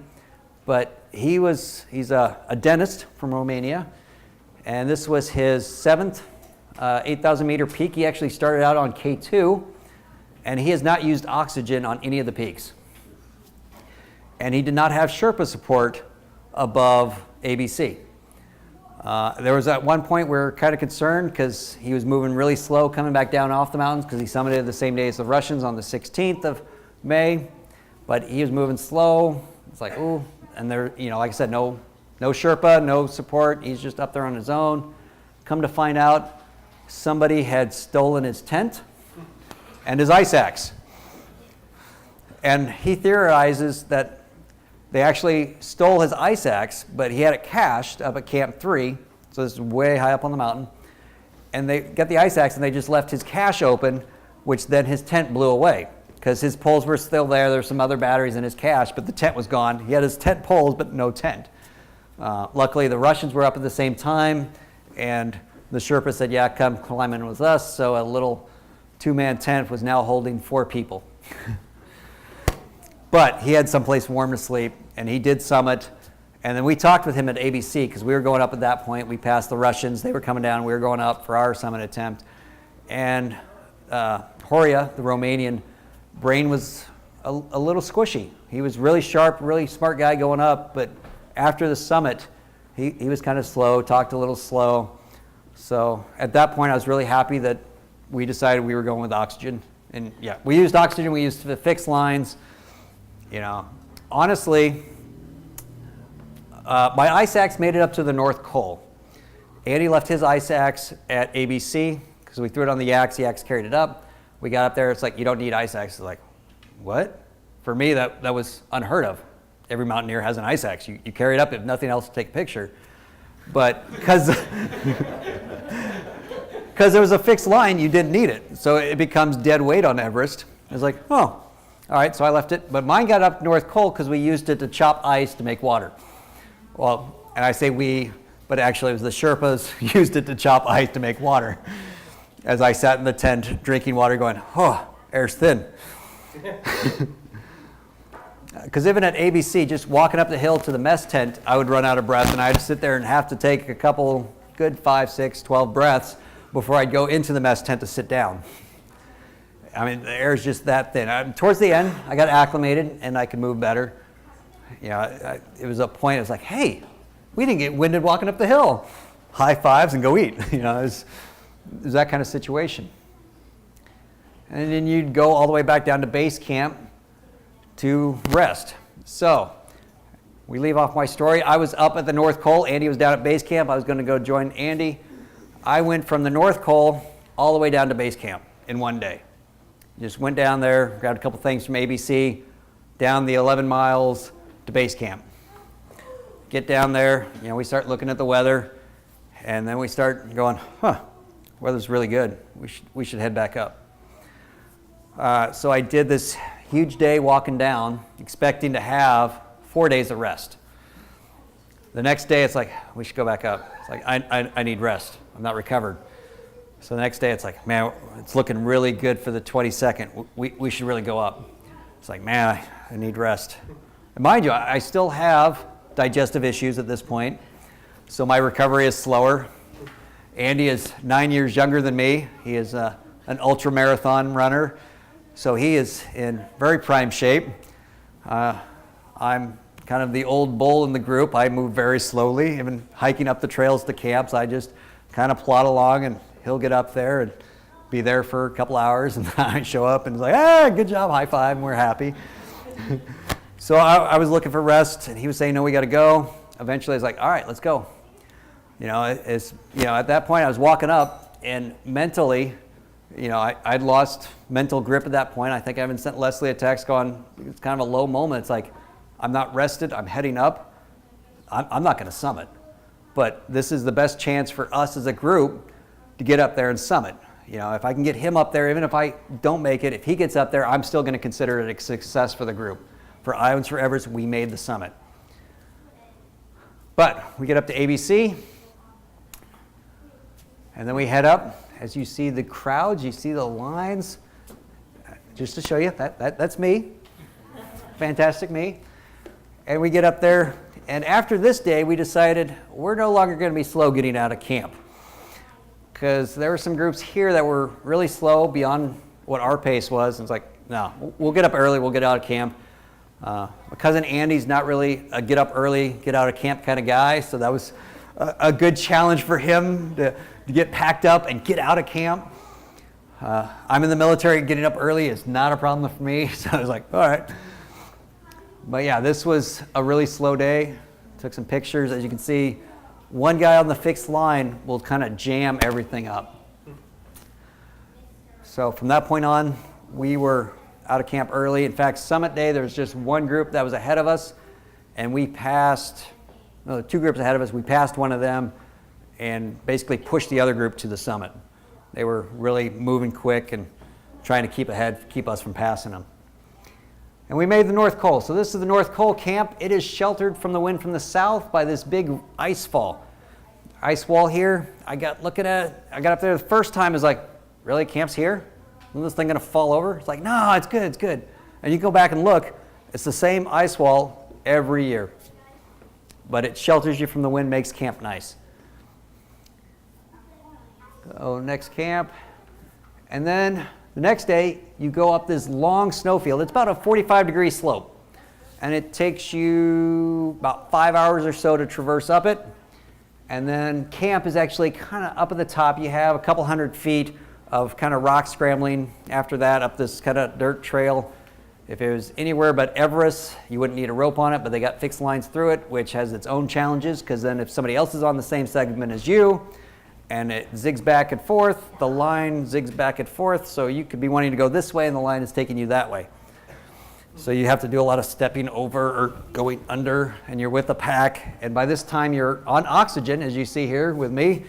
but he's a dentist from Romania, and this was his 7th 8,000 meter peak. He actually started out on K2, and he has not used oxygen on any of the peaks. And he did not have Sherpa support above ABC. There was at one point we were kind of concerned because he was moving really slow coming back down off the mountains because he summited the same day as the Russians on the 16th of May, but he was moving slow. It's like, ooh, and there, like I said, no Sherpa, no support. He's just up there on his own. Come to find out, somebody had stolen his tent and his ice axe. And he theorizes that they actually stole his ice axe, but he had it cached up at Camp 3, so this is way high up on the mountain. And they got the ice axe and they just left his cache open, which then his tent blew away because his poles were still there. There's some other batteries in his cache, but the tent was gone. He had his tent poles, but no tent. Luckily, the Russians were up at the same time, and the Sherpa said, yeah, come climb in with us. So a little 2-man tent was now holding 4 people. But he had someplace warm to sleep, and he did summit. And then we talked with him at ABC because we were going up at that point. We passed the Russians. They were coming down. We were going up for our summit attempt. And Horia, the Romanian, brain was a little squishy. He was really sharp, really smart guy going up. But after the summit, he was kind of slow, talked a little slow. So at that point, I was really happy that we decided we were going with oxygen. And yeah, we used oxygen. We used the fixed lines. Honestly, my ice axe made it up to the North Pole. Andy left his ice axe at ABC because we threw it on the axe carried it up. We got up there, it's like, you don't need ice axes. Like, what? For me, that was unheard of. Every mountaineer has an ice axe. You carry it up, if nothing else, to take a picture. But because there was a fixed line, you didn't need it. So it becomes dead weight on Everest. It's like, oh. All right, so I left it, but mine got up North Pole because we used it to chop ice to make water. Well, and I say we, but actually it was the Sherpas used it to chop ice to make water. As I sat in the tent drinking water going, oh, air's thin. Because even at ABC, just walking up the hill to the mess tent, I would run out of breath and I'd sit there and have to take a couple good 5, 6, 12 breaths before I'd go into the mess tent to sit down. I mean, the air is just that thin. Towards the end, I got acclimated and I could move better. It was a point, it was like, hey, we didn't get winded walking up the hill. High fives and go eat. It was that kind of situation. And then you'd go all the way back down to base camp to rest. So we leave off my story. I was up at the North Pole. Andy was down at base camp. I was going to go join Andy. I went from the North Pole all the way down to base camp in one day. Just went down there, grabbed a couple things from ABC, down the 11 miles to base camp. Get down there, we start looking at the weather, and then we start going, weather's really good. We should head back up. So I did this huge day walking down, expecting to have 4 days of rest. The next day, it's like, we should go back up. It's like, I need rest. I'm not recovered. So the next day, it's like, man, it's looking really good for the 22nd. We should really go up. It's like, man, I need rest. And mind you, I still have digestive issues at this point, so my recovery is slower. Andy is 9 years younger than me. He is an ultra marathon runner, so he is in very prime shape. I'm kind of the old bull in the group. I move very slowly. Even hiking up the trails to camps, I just kind of plod along, and he'll get up there and be there for a couple hours, and I show up and it's like, good job, high five, and we're happy. So I was looking for rest, and he was saying, no, we got to go. Eventually, I was like, all right, let's go. At that point, I was walking up, and mentally, I'd lost mental grip at that point. I think I even sent Leslie a text going, it's kind of a low moment. It's like, I'm not rested. I'm heading up. I'm not going to summit. But this is the best chance for us as a group to get up there and summit. If I can get him up there, even if I don't make it, if he gets up there, I'm still going to consider it a success for the group. For Islands for Everest, we made the summit. But we get up to ABC, and then we head up. As you see the crowds, you see the lines. Just to show you, that's me. Fantastic me. And we get up there, and after this day, we decided we're no longer going to be slow getting out of camp, because there were some groups here that were really slow beyond what our pace was. And it's like, no, we'll get up early, we'll get out of camp. My cousin Andy's not really a get up early, get out of camp kind of guy, so that was a good challenge for him to get packed up and get out of camp. I'm in the military, getting up early is not a problem for me, so I was like, all right. But yeah, this was a really slow day. Took some pictures. As you can see, one guy on the fixed line will kind of jam everything up. So from that point on, we were out of camp early. In fact, summit day, there was just one group that was ahead of us, and we passed, two groups ahead of us, we passed one of them and basically pushed the other group to the summit. They were really moving quick and trying to keep ahead, keep us from passing them. And we made the North Col. So this is the North Col camp. It is sheltered from the wind from the south by this big ice fall. Ice wall here, I got up there the first time, is like, really, camp's here? Isn't this thing gonna fall over? It's like, no, it's good, it's good. And you go back and look, it's the same ice wall every year. But it shelters you from the wind, makes camp nice. So next camp. And then the next day, you go up this long snowfield. It's about a 45-degree slope. And it takes you about 5 hours or so to traverse up it. And then camp is actually kind of up at the top. You have a couple 100 feet of kind of rock scrambling after that up this kind of dirt trail. If it was anywhere but Everest, you wouldn't need a rope on it, but they got fixed lines through it, which has its own challenges, because then if somebody else is on the same segment as you, and it zigs back and forth, the line zigs back and forth, so you could be wanting to go this way and the line is taking you that way. So you have to do a lot of stepping over or going under, and you're with a pack, and by this time you're on oxygen, as you see here with me.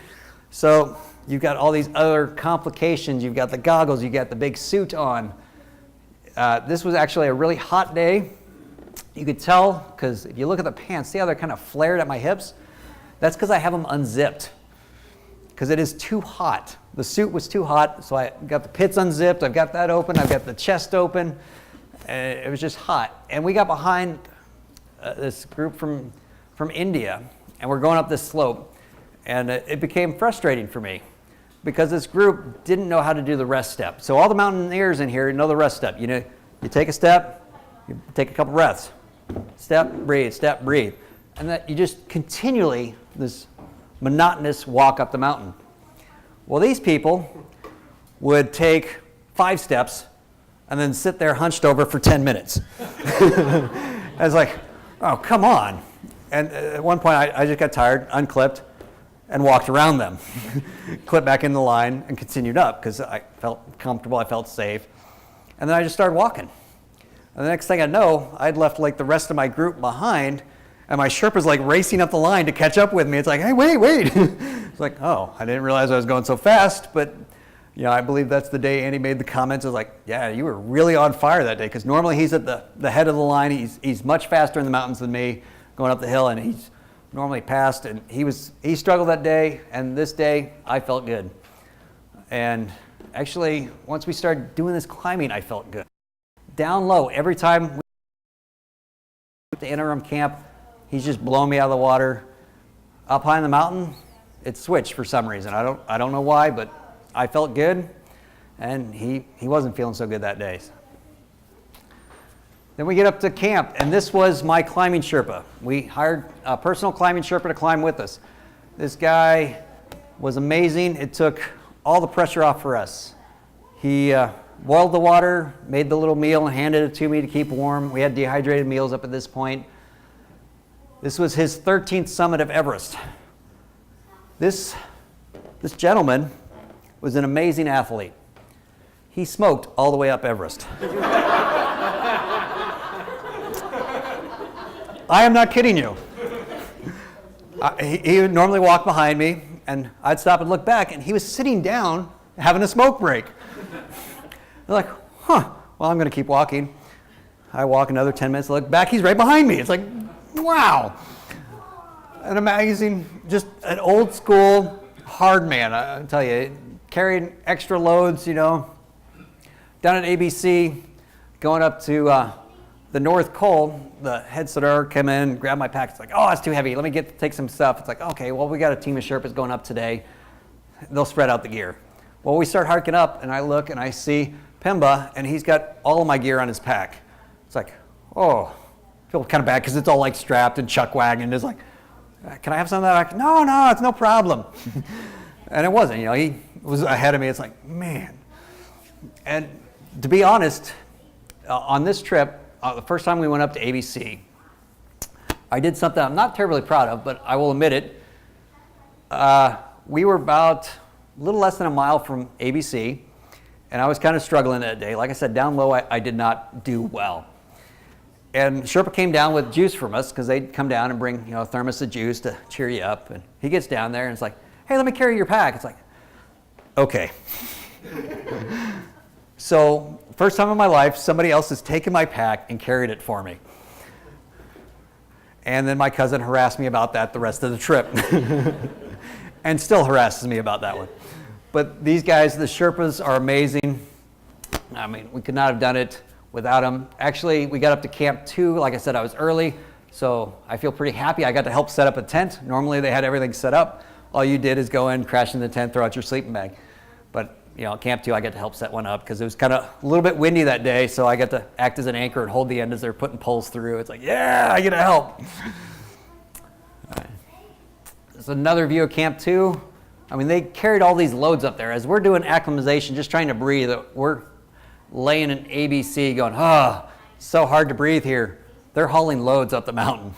So you've got all these other complications. You've got the goggles, you've got the big suit on. This was actually a really hot day. You could tell, because if you look at the pants, see how they're kind of flared at my hips? That's because I have them unzipped, because it is too hot. The suit was too hot, so I got the pits unzipped, I've got that open, I've got the chest open. It was just hot. And we got behind this group from India, and we're going up this slope. And it became frustrating for me, because this group didn't know how to do the rest step. So all the mountaineers in here know the rest step. You take a step, you take a couple breaths. Step, breathe. And that you just continually, this monotonous walk up the mountain. Well, these people would take 5 steps and then sit there hunched over for 10 minutes. I was like, oh, come on. And at one point, I just got tired, unclipped, and walked around them, clipped back in the line, and continued up because I felt comfortable, I felt safe. And then I just started walking. And the next thing I know, I'd left like the rest of my group behind, and my Sherpa's like racing up the line to catch up with me. It's like, hey, wait. It's like, oh, I didn't realize I was going so fast, but I believe that's the day Andy made the comments. I was like, yeah, you were really on fire that day, because normally he's at the head of the line. He's much faster in the mountains than me going up the hill, and he's normally passed, and he struggled that day, and this day I felt good. And actually, once we started doing this climbing, I felt good. Down low, every time we went to interim camp, he's just blowing me out of the water. Up high in the mountain, it switched for some reason. I don't know why, but I felt good, and he wasn't feeling so good that day. Then we get up to camp, and this was my climbing Sherpa. We hired a personal climbing Sherpa to climb with us. This guy was amazing. It took all the pressure off for us. He boiled the water, made the little meal, and handed it to me to keep warm. We had dehydrated meals up at this point. This was his 13th summit of Everest. This gentleman was an amazing athlete. He smoked all the way up Everest. I am not kidding you. He would normally walk behind me, and I'd stop and look back, and he was sitting down having a smoke break. I'm like, well, I'm going to keep walking. I walk another 10 minutes, look back, he's right behind me. It's like, wow. An amazing, just an old school hard man, I tell you, carrying extra loads, down at ABC, going up to the North Col, the head sitter came in, grabbed my pack. It's like, oh, it's too heavy. Let me take some stuff. It's like, okay, well, we got a team of Sherpas going up today. They'll spread out the gear. Well, we start hiking up, and I look, and I see Pemba, and he's got all of my gear on his pack. It's like, oh, I feel kind of bad because it's all like strapped and chuck wagon. It's like, can I have some of that? No, it's no problem. And it wasn't, he was ahead of me. It's like, man. And to be honest, on this trip, the first time we went up to ABC, I did something I'm not terribly proud of, but I will admit it. We were about a little less than a mile from ABC, and I was kind of struggling that day. Like I said, down low, I did not do well. And Sherpa came down with juice from us, because they'd come down and bring a thermos of juice to cheer you up. And he gets down there, and it's like, hey, let me carry your pack. It's like, okay. So, first time in my life, somebody else has taken my pack and carried it for me. And then my cousin harassed me about that the rest of the trip. And still harasses me about that one. But these guys, the Sherpas, are amazing. I mean, we could not have done it without them. Actually, we got up to Camp 2. Like I said, I was early, so I feel pretty happy. I got to help set up a tent. Normally, they had everything set up. All you did is go in, crash in the tent, throw out your sleeping bag. But Camp 2, I got to help set one up because it was kind of a little bit windy that day, so I got to act as an anchor and hold the end as they're putting poles through. It's like, yeah, I get to help. There's another view of Camp 2. I mean, they carried all these loads up there. As we're doing acclimatization, just trying to breathe, we're laying in ABC going, it's so hard to breathe here. They're hauling loads up the mountain.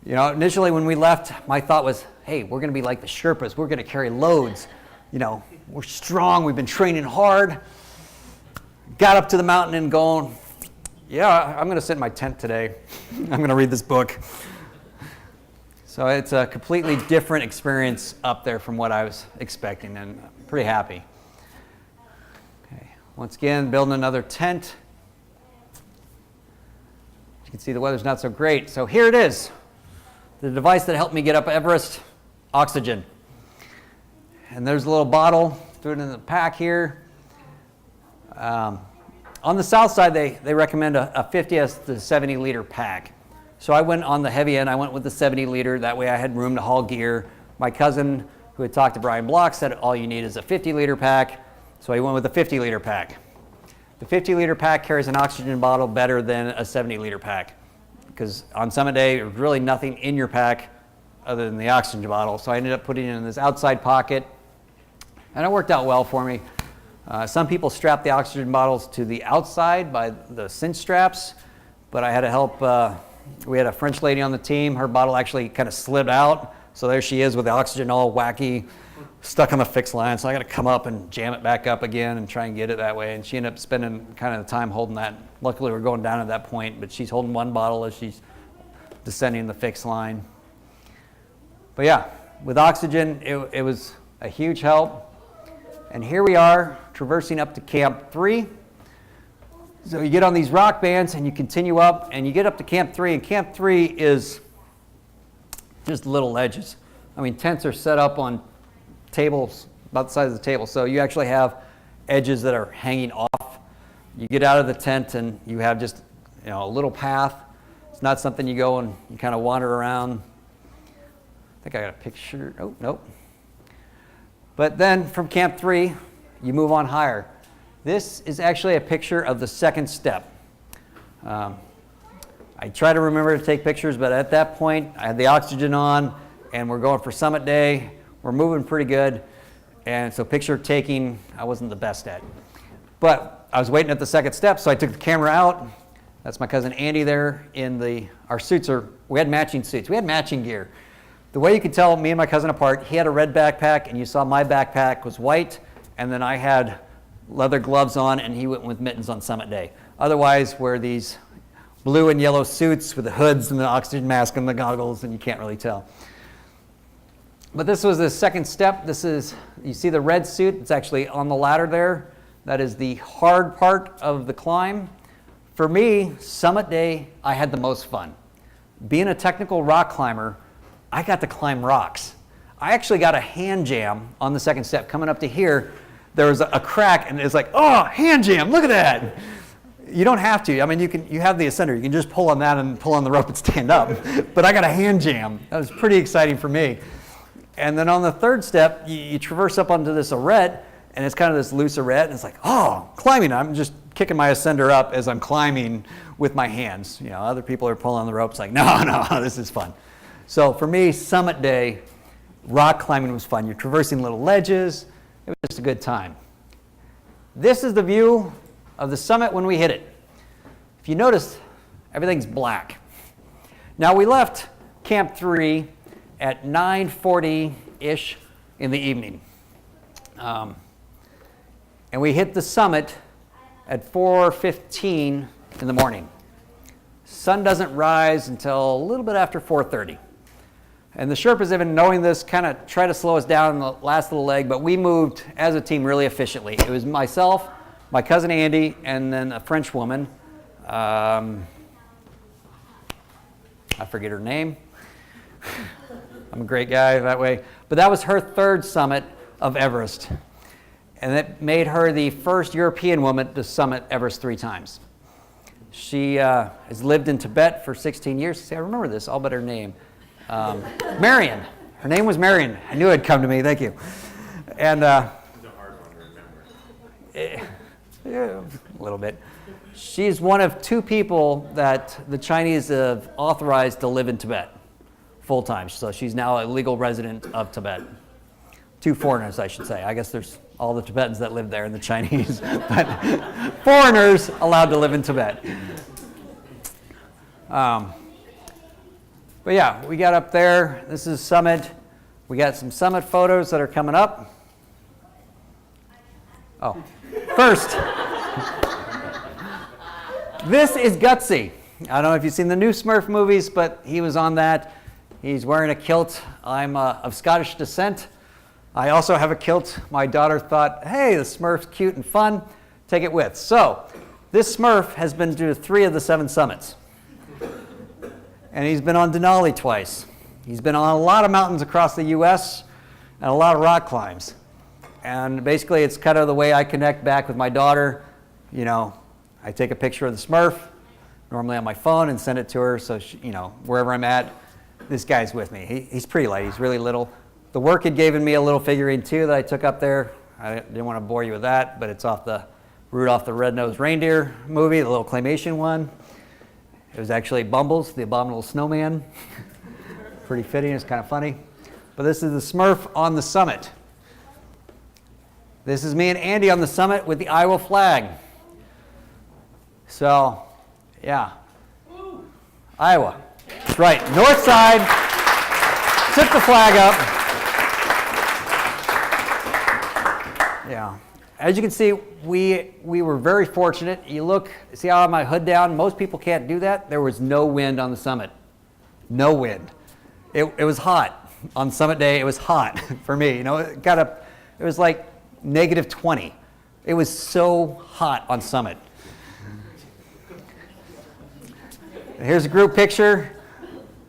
Initially when we left, my thought was, hey, we're going to be like the Sherpas. We're going to carry loads. We're strong. We've been training hard. Got up to the mountain and going, yeah, I'm going to sit in my tent today. I'm going to read this book. So it's a completely different experience up there from what I was expecting, and I'm pretty happy. Okay. Once again, building another tent. You can see the weather's not so great. So here it is. The device that helped me get up Everest, oxygen. And there's a little bottle, threw it in the pack here. On the south side, they recommend a 50 to 70 liter pack. So I went on the heavy end, I went with the 70 liter, that way I had room to haul gear. My cousin, who had talked to Brian Block, said all you need is a 50 liter pack, so I went with the 50 liter pack. The 50 liter pack carries an oxygen bottle better than a 70 liter pack, because on summit day, there's really nothing in your pack other than the oxygen bottle, so I ended up putting it in this outside pocket, and it worked out well for me. Some people strap the oxygen bottles to the outside by the cinch straps, but I had to help. We had a French lady on the team. Her bottle actually kind of slid out, So there she is with the oxygen all wacky, stuck on the fixed line. So I got to come up and jam it back up again and try and get it that way. And she ended up spending kind of the time holding that. Luckily, we're going down at that point, but she's holding one bottle as she's descending the fixed line. But yeah, with oxygen, it was a huge help. And here we are traversing up to Camp 3. So you get on these rock bands and you continue up and you get up to Camp 3. And Camp 3 is just little ledges. I mean, tents are set up on tables about the size of the table. So you actually have edges that are hanging off. You get out of the tent and you have just a little path. It's not something you go and you kind of wander around. I think I got a picture. Oh, nope. But then from Camp 3, you move on higher. This is actually a picture of the second step. I try to remember to take pictures, but at that point, I had the oxygen on, and we're going for summit day. We're moving pretty good, and so picture taking, I wasn't the best at. But I was waiting at the second step, so I took the camera out. That's my cousin Andy there our suits we had matching suits. We had matching gear. The way you could tell me and my cousin apart, he had a red backpack, and you saw my backpack was white, and then I had leather gloves on, and he went with mittens on summit day. Otherwise, we're these blue and yellow suits with the hoods and the oxygen mask and the goggles, and you can't really tell. But this was the second step. You see the red suit, it's actually on the ladder there. That is the hard part of the climb. For me, summit day, I had the most fun. Being a technical rock climber, I got to climb rocks. I actually got a hand jam on the second step. Coming up to here, there was a crack, and it's like, oh, hand jam, look at that. You don't have to. I mean, you have the ascender. You can just pull on that and pull on the rope and stand up. But I got a hand jam. That was pretty exciting for me. And then on the third step, you traverse up onto this arête, and it's kind of this loose arête, and it's like, oh, climbing. I'm just kicking my ascender up as I'm climbing with my hands. Other people are pulling on the ropes like, no, this is fun. So for me, summit day, rock climbing was fun. You're traversing little ledges. It was just a good time. This is the view of the summit when we hit it. If you notice, everything's black. Now we left Camp 3 at 9:40-ish in the evening. And we hit the summit at 4:15 in the morning. Sun doesn't rise until a little bit after 4:30. And the Sherpas, even knowing this, kind of tried to slow us down in the last little leg, but we moved as a team really efficiently. It was myself, my cousin Andy, and then a French woman. I forget her name. I'm a great guy that way. But that was her third summit of Everest. And it made her the first European woman to summit Everest 3 times. She has lived in Tibet for 16 years. See, I remember this, all but her name. Marion. Her name was Marion. I knew it'd come to me. Thank you. And It's a hard one to remember. yeah, a little bit. She's one of 2 people that the Chinese have authorized to live in Tibet full time. So she's now a legal resident of Tibet. 2 foreigners, I should say. I guess there's all the Tibetans that live there and the Chinese, but foreigners allowed to live in Tibet. But yeah, we got up there. This is summit. We got some summit photos that are coming up. Oh, first, this is Gutsy. I don't know if you've seen the new Smurf movies, but he was on that. He's wearing a kilt. I'm of Scottish descent. I also have a kilt. My daughter thought, hey, the Smurf's cute and fun. Take it with. So this Smurf has been to 3 of the 7 summits. And he's been on Denali twice. He's been on a lot of mountains across the U.S. and a lot of rock climbs. And basically, it's kind of the way I connect back with my daughter. I take a picture of the Smurf, normally on my phone, and send it to her. So, wherever I'm at, this guy's with me. He's pretty light. He's really little. The work had given me a little figurine, too, that I took up there. I didn't want to bore you with that, but it's off the Rudolph the Red-Nosed Reindeer movie, the little claymation one. It was actually Bumbles, the abominable snowman. Pretty fitting, it's kind of funny. But this is the Smurf on the summit. This is me and Andy on the summit with the Iowa flag. So, yeah. Iowa. That's right, north side. Took the flag up. Yeah. As you can see, we were very fortunate. You look, see how I have my hood down? Most people can't do that. There was no wind on the summit. No wind. It was hot. On summit day, it was hot for me. You know, it was like -20. It was so hot on summit. Here's a group picture.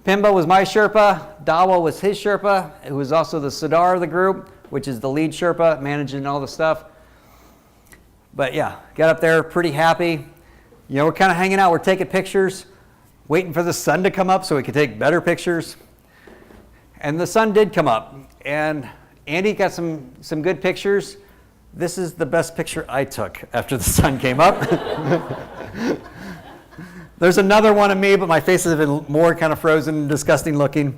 Pimba was my Sherpa. Dawa was his Sherpa, who was also the Sadar of the group, which is the lead Sherpa, managing all the stuff. But yeah, got up there pretty happy. You know, we're kind of hanging out. We're taking pictures, waiting for the sun to come up so we could take better pictures. And the sun did come up. And Andy got some good pictures. This is the best picture I took after the sun came up. There's another one of me, but my face has been more kind of frozen and disgusting looking.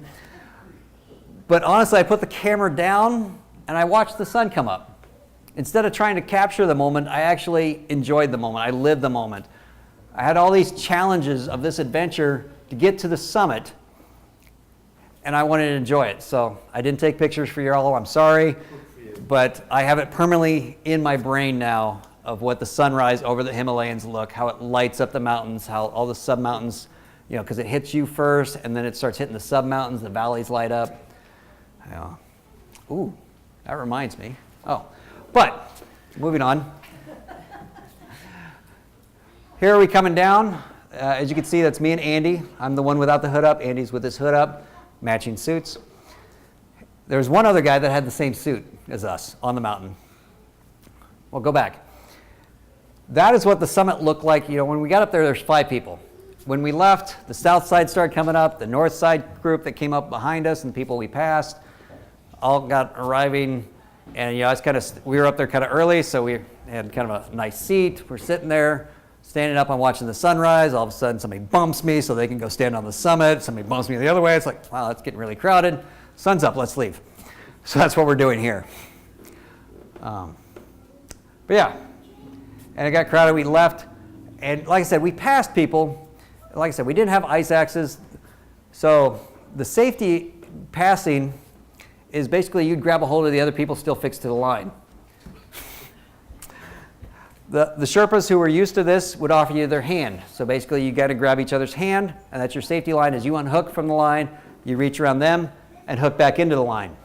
But honestly, I put the camera down and I watched the sun come up. Instead of trying to capture the moment, I actually enjoyed the moment. I lived the moment. I had all these challenges of this adventure to get to the summit, and I wanted to enjoy it. So I didn't take pictures for you all, I'm sorry, but I have it permanently in my brain now of what the sunrise over the Himalayas look, how it lights up the mountains, how all the sub-mountains, you know, because it hits you first, and then it starts hitting the sub-mountains, the valleys light up. Yeah. Ooh, that reminds me. Oh, but moving on. Here are we coming down. As you can see, that's me and Andy. I'm the one without the hood up. Andy's with his hood up, matching suits. There's one other guy that had the same suit as us on the mountain. Well, go back. That is what the summit looked like. You know, when we got up there, there's 5 people. When we left, the south side started coming up. The north side group that came up behind us and the people we passed all got arriving. And you know, we were up there kind of early, so we had kind of a nice seat. We're sitting there, standing up and watching the sunrise. All of a sudden, somebody bumps me so they can go stand on the summit. Somebody bumps me the other way. It's like, wow, it's getting really crowded. Sun's up, let's leave. So that's what we're doing here. But yeah, and it got crowded. We left, and like I said, we passed people. Like I said, we didn't have ice axes, so the safety passing is basically you'd grab a hold of the other people still fixed to the line. The Sherpas who were used to this would offer you their hand. So basically you got to grab each other's hand, and that's your safety line. As you unhook from the line, you reach around them and hook back into the line.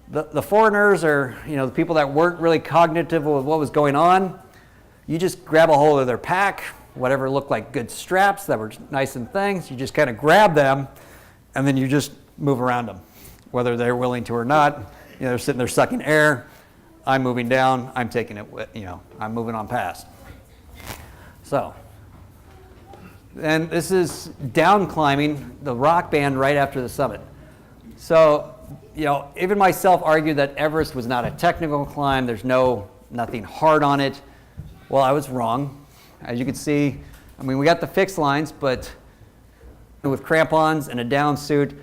The foreigners, or you know, the people that weren't really cognitive of what was going on, you just grab a hold of their pack, whatever looked like good straps that were nice and things. You just kind of grab them, and then you just move around them, whether they're willing to or not. You know, they're sitting there sucking air. I'm moving down. I'm taking it. You know, I'm moving on past. So, and this is down climbing the rock band right after the summit. So, you know, even myself argued that Everest was not a technical climb. There's nothing hard on it. Well, I was wrong. As you can see, I mean, we got the fixed lines, but with crampons and a down suit,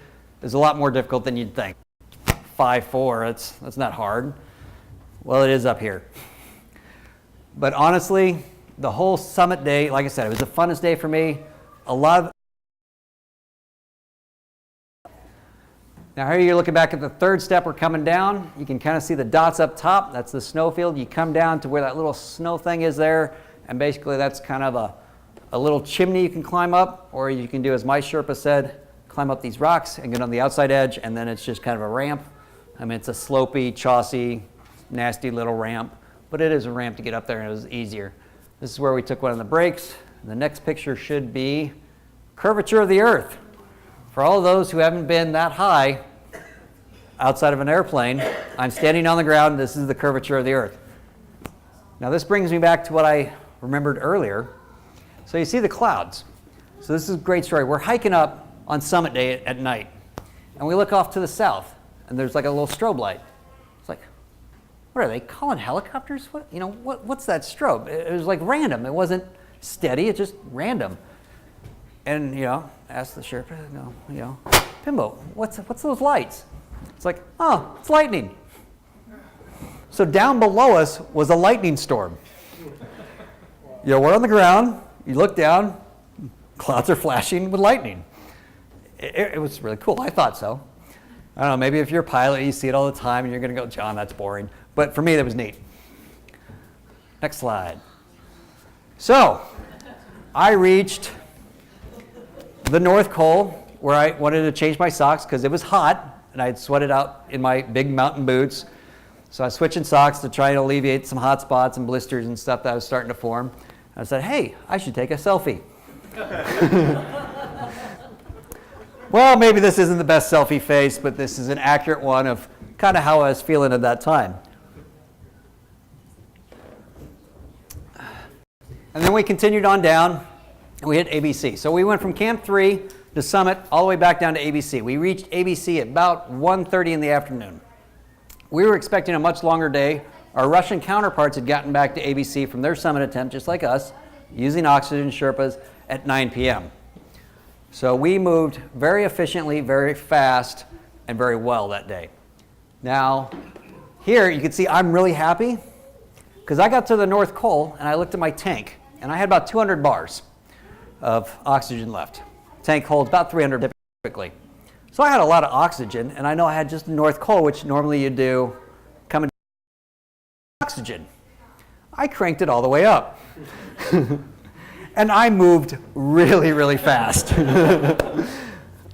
it's a lot more difficult than you'd think. 5'4", that's not hard. Well, it is up here. But honestly, the whole summit day, like I said, it was the funnest day for me. Now here you're looking back at the third step. We're coming down. You can kind of see the dots up top. That's the snowfield. You come down to where that little snow thing is there, and basically that's kind of a little chimney you can climb up, or you can do as my Sherpa said, climb up these rocks and get on the outside edge, and then it's just kind of a ramp. I mean, it's a slopey, chossy, nasty little ramp, but it is a ramp to get up there, and it was easier. This is where we took one of the breaks. The next picture should be curvature of the earth. For all of those who haven't been that high outside of an airplane, I'm standing on the ground. This is the curvature of the earth. Now this brings me back to what I remembered earlier. So you see the clouds. So this is a great story. We're hiking up on summit day at night, and we look off to the south, and there's like a little strobe light. It's like, what are they calling helicopters? What's that strobe? It was like random. It wasn't steady. It's just random. And asked the Sherpa, Pimbo, what's those lights? It's like, oh, it's lightning. So down below us was a lightning storm. We're on the ground. You look down, clouds are flashing with lightning. It was really cool. I thought so. I don't know, maybe if you're a pilot, you see it all the time, and you're going to go, John, that's boring. But for me, that was neat. Next slide. So, I reached the North Pole where I wanted to change my socks because it was hot, and I had sweated out in my big mountain boots. So I was switching socks to try to alleviate some hot spots and blisters and stuff that was starting to form. I said, hey, I should take a selfie. Well, maybe this isn't the best selfie face, but this is an accurate one of kind of how I was feeling at that time. And then we continued on down, and we hit ABC. So we went from Camp 3 to Summit all the way back down to ABC. We reached ABC at about 1:30 in the afternoon. We were expecting a much longer day. Our Russian counterparts had gotten back to ABC from their summit attempt, just like us, using oxygen Sherpas at 9 p.m. So we moved very efficiently, very fast, and very well that day. Now, here you can see I'm really happy because I got to the North Pole and I looked at my tank and I had about 200 bars of oxygen left. Tank holds about 300 typically. So I had a lot of oxygen, and I know I had just the North Pole, which normally you do come and oxygen. I cranked it all the way up. And I moved really, really fast.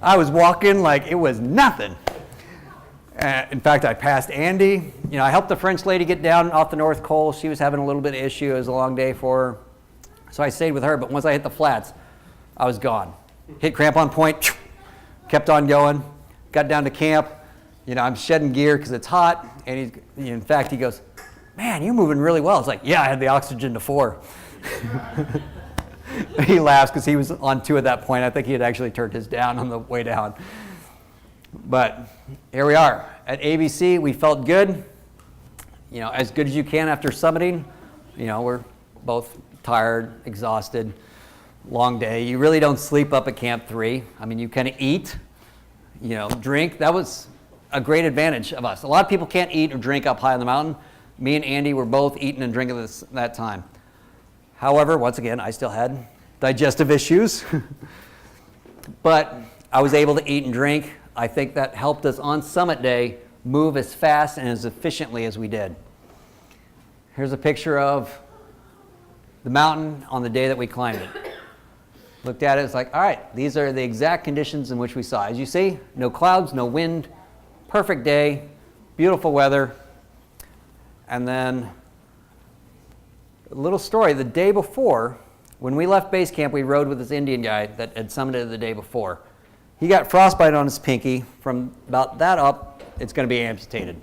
I was walking like it was nothing. In fact, I passed Andy. I helped the French lady get down off the North Pole. She was having a little bit of issue. It was a long day for her. So I stayed with her, but once I hit the flats, I was gone. Hit crampon point, kept on going, got down to camp. I'm shedding gear because it's hot. And in fact, he goes, man, you're moving really well. It's like, yeah, I had the oxygen to 4. He laughs because he was on 2 at that point. I think he had actually turned his down on the way down. But here we are. At ABC, we felt good. As good as you can after summiting. We're both tired, exhausted, long day. You really don't sleep up at Camp 3. You kind of eat, drink. That was a great advantage of us. A lot of people can't eat or drink up high on the mountain. Me and Andy were both eating and drinking that time. However, once again, I still had digestive issues. But I was able to eat and drink. I think that helped us on summit day move as fast and as efficiently as we did. Here's a picture of the mountain on the day that we climbed it. Looked at it, it's like, all right, these are the exact conditions in which we saw. As you see, no clouds, no wind, perfect day, beautiful weather. And then a little story, the day before, when we left base camp, we rode with this Indian guy that had summited the day before. He got frostbite on his pinky. From about that up, it's going to be amputated.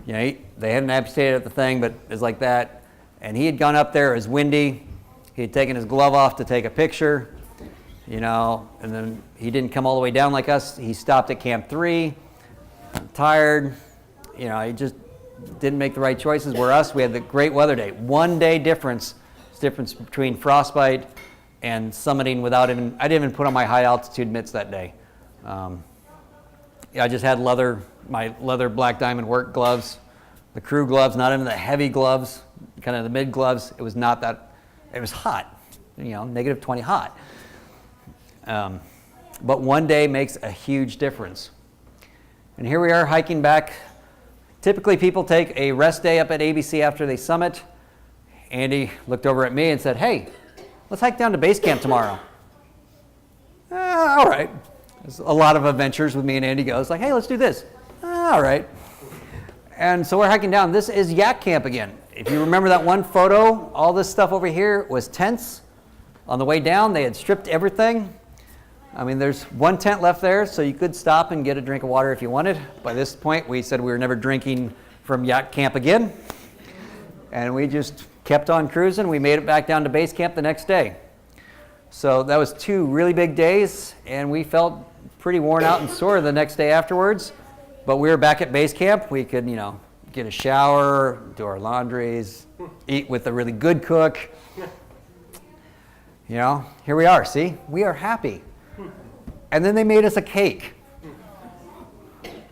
They hadn't amputated the thing, but it's like that. And he had gone up there, it was windy. He had taken his glove off to take a picture, and then he didn't come all the way down like us. He stopped at Camp 3, tired. He just didn't make the right choices. Where us, we had the great weather day. 1 day difference between frostbite and summiting I didn't even put on my high altitude mitts that day. I just had my leather black diamond work gloves, the crew gloves, not even the heavy gloves, kind of the mid gloves. It was not that, it was hot, negative 20 hot. But 1 day makes a huge difference. And here we are hiking back. Typically people take a rest day up at ABC after they summit. Andy looked over at me and said, hey, let's hike down to base camp tomorrow. All right. There's a lot of adventures with me and Andy goes like, hey, let's do this. All right. And so we're hiking down. This is yak camp again. If you remember that one photo, all this stuff over here was tents. On the way down, they had stripped everything. There's one tent left there, so you could stop and get a drink of water if you wanted. By this point, we said we were never drinking from yak camp again. And we just kept on cruising. We made it back down to base camp the next day. So that was 2 really big days, and we felt pretty worn out and sore the next day afterwards. But we were back at base camp. We could, get a shower, do our laundries, eat with a really good cook. Here we are, see? We are happy. And then they made us a cake.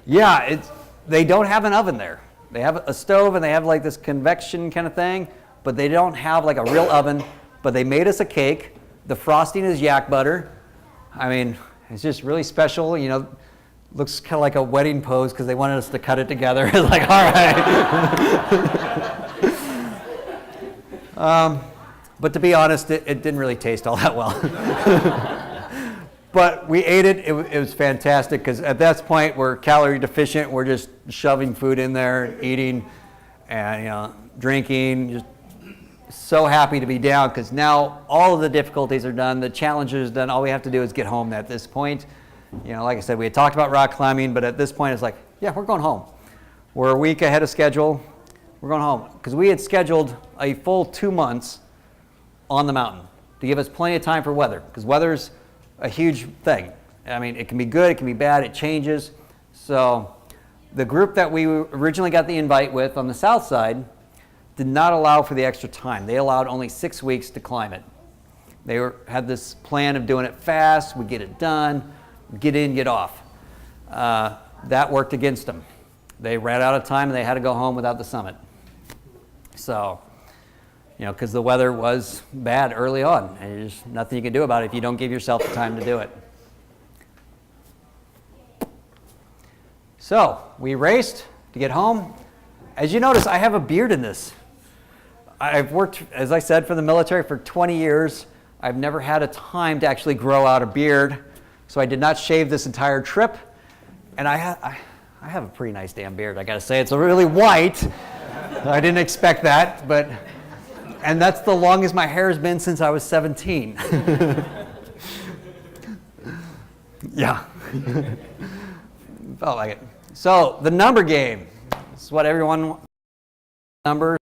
Yeah, they don't have an oven there. They have a stove and they have like this convection kind of thing, but they don't have like a real oven. But they made us a cake. The frosting is yak butter. It's just really special. Looks kind of like a wedding pose because they wanted us to cut it together. It's like, all right. But to be honest, it didn't really taste all that well. But we ate it. It was fantastic because at that point we're calorie deficient. We're just shoving food in there, eating, and drinking. Just so happy to be down because now all of the difficulties are done. The challenges are done. All we have to do is get home at this point. Like I said, we had talked about rock climbing, but at this point it's like, yeah, we're going home. We're a week ahead of schedule. We're going home because we had scheduled a full 2 months on the mountain to give us plenty of time for weather because weather's a huge thing. I mean, it can be good, it can be bad, it changes. So the group that we originally got the invite with on the south side did not allow for the extra time. They allowed only 6 weeks to climb it. They had this plan of doing it fast, we get it done, get in, get off. That worked against them. They ran out of time and they had to go home without the summit. So, because the weather was bad early on, and there's nothing you can do about it if you don't give yourself the time to do it. So, we raced to get home. As you notice, I have a beard in this. I've worked, as I said, for the military for 20 years. I've never had a time to actually grow out a beard, so I did not shave this entire trip. And I have a pretty nice damn beard, I gotta say. It's really white. I didn't expect that, and that's the longest my hair has been since I was 17. Yeah. Felt like it. So, the number game. This is what everyone numbers.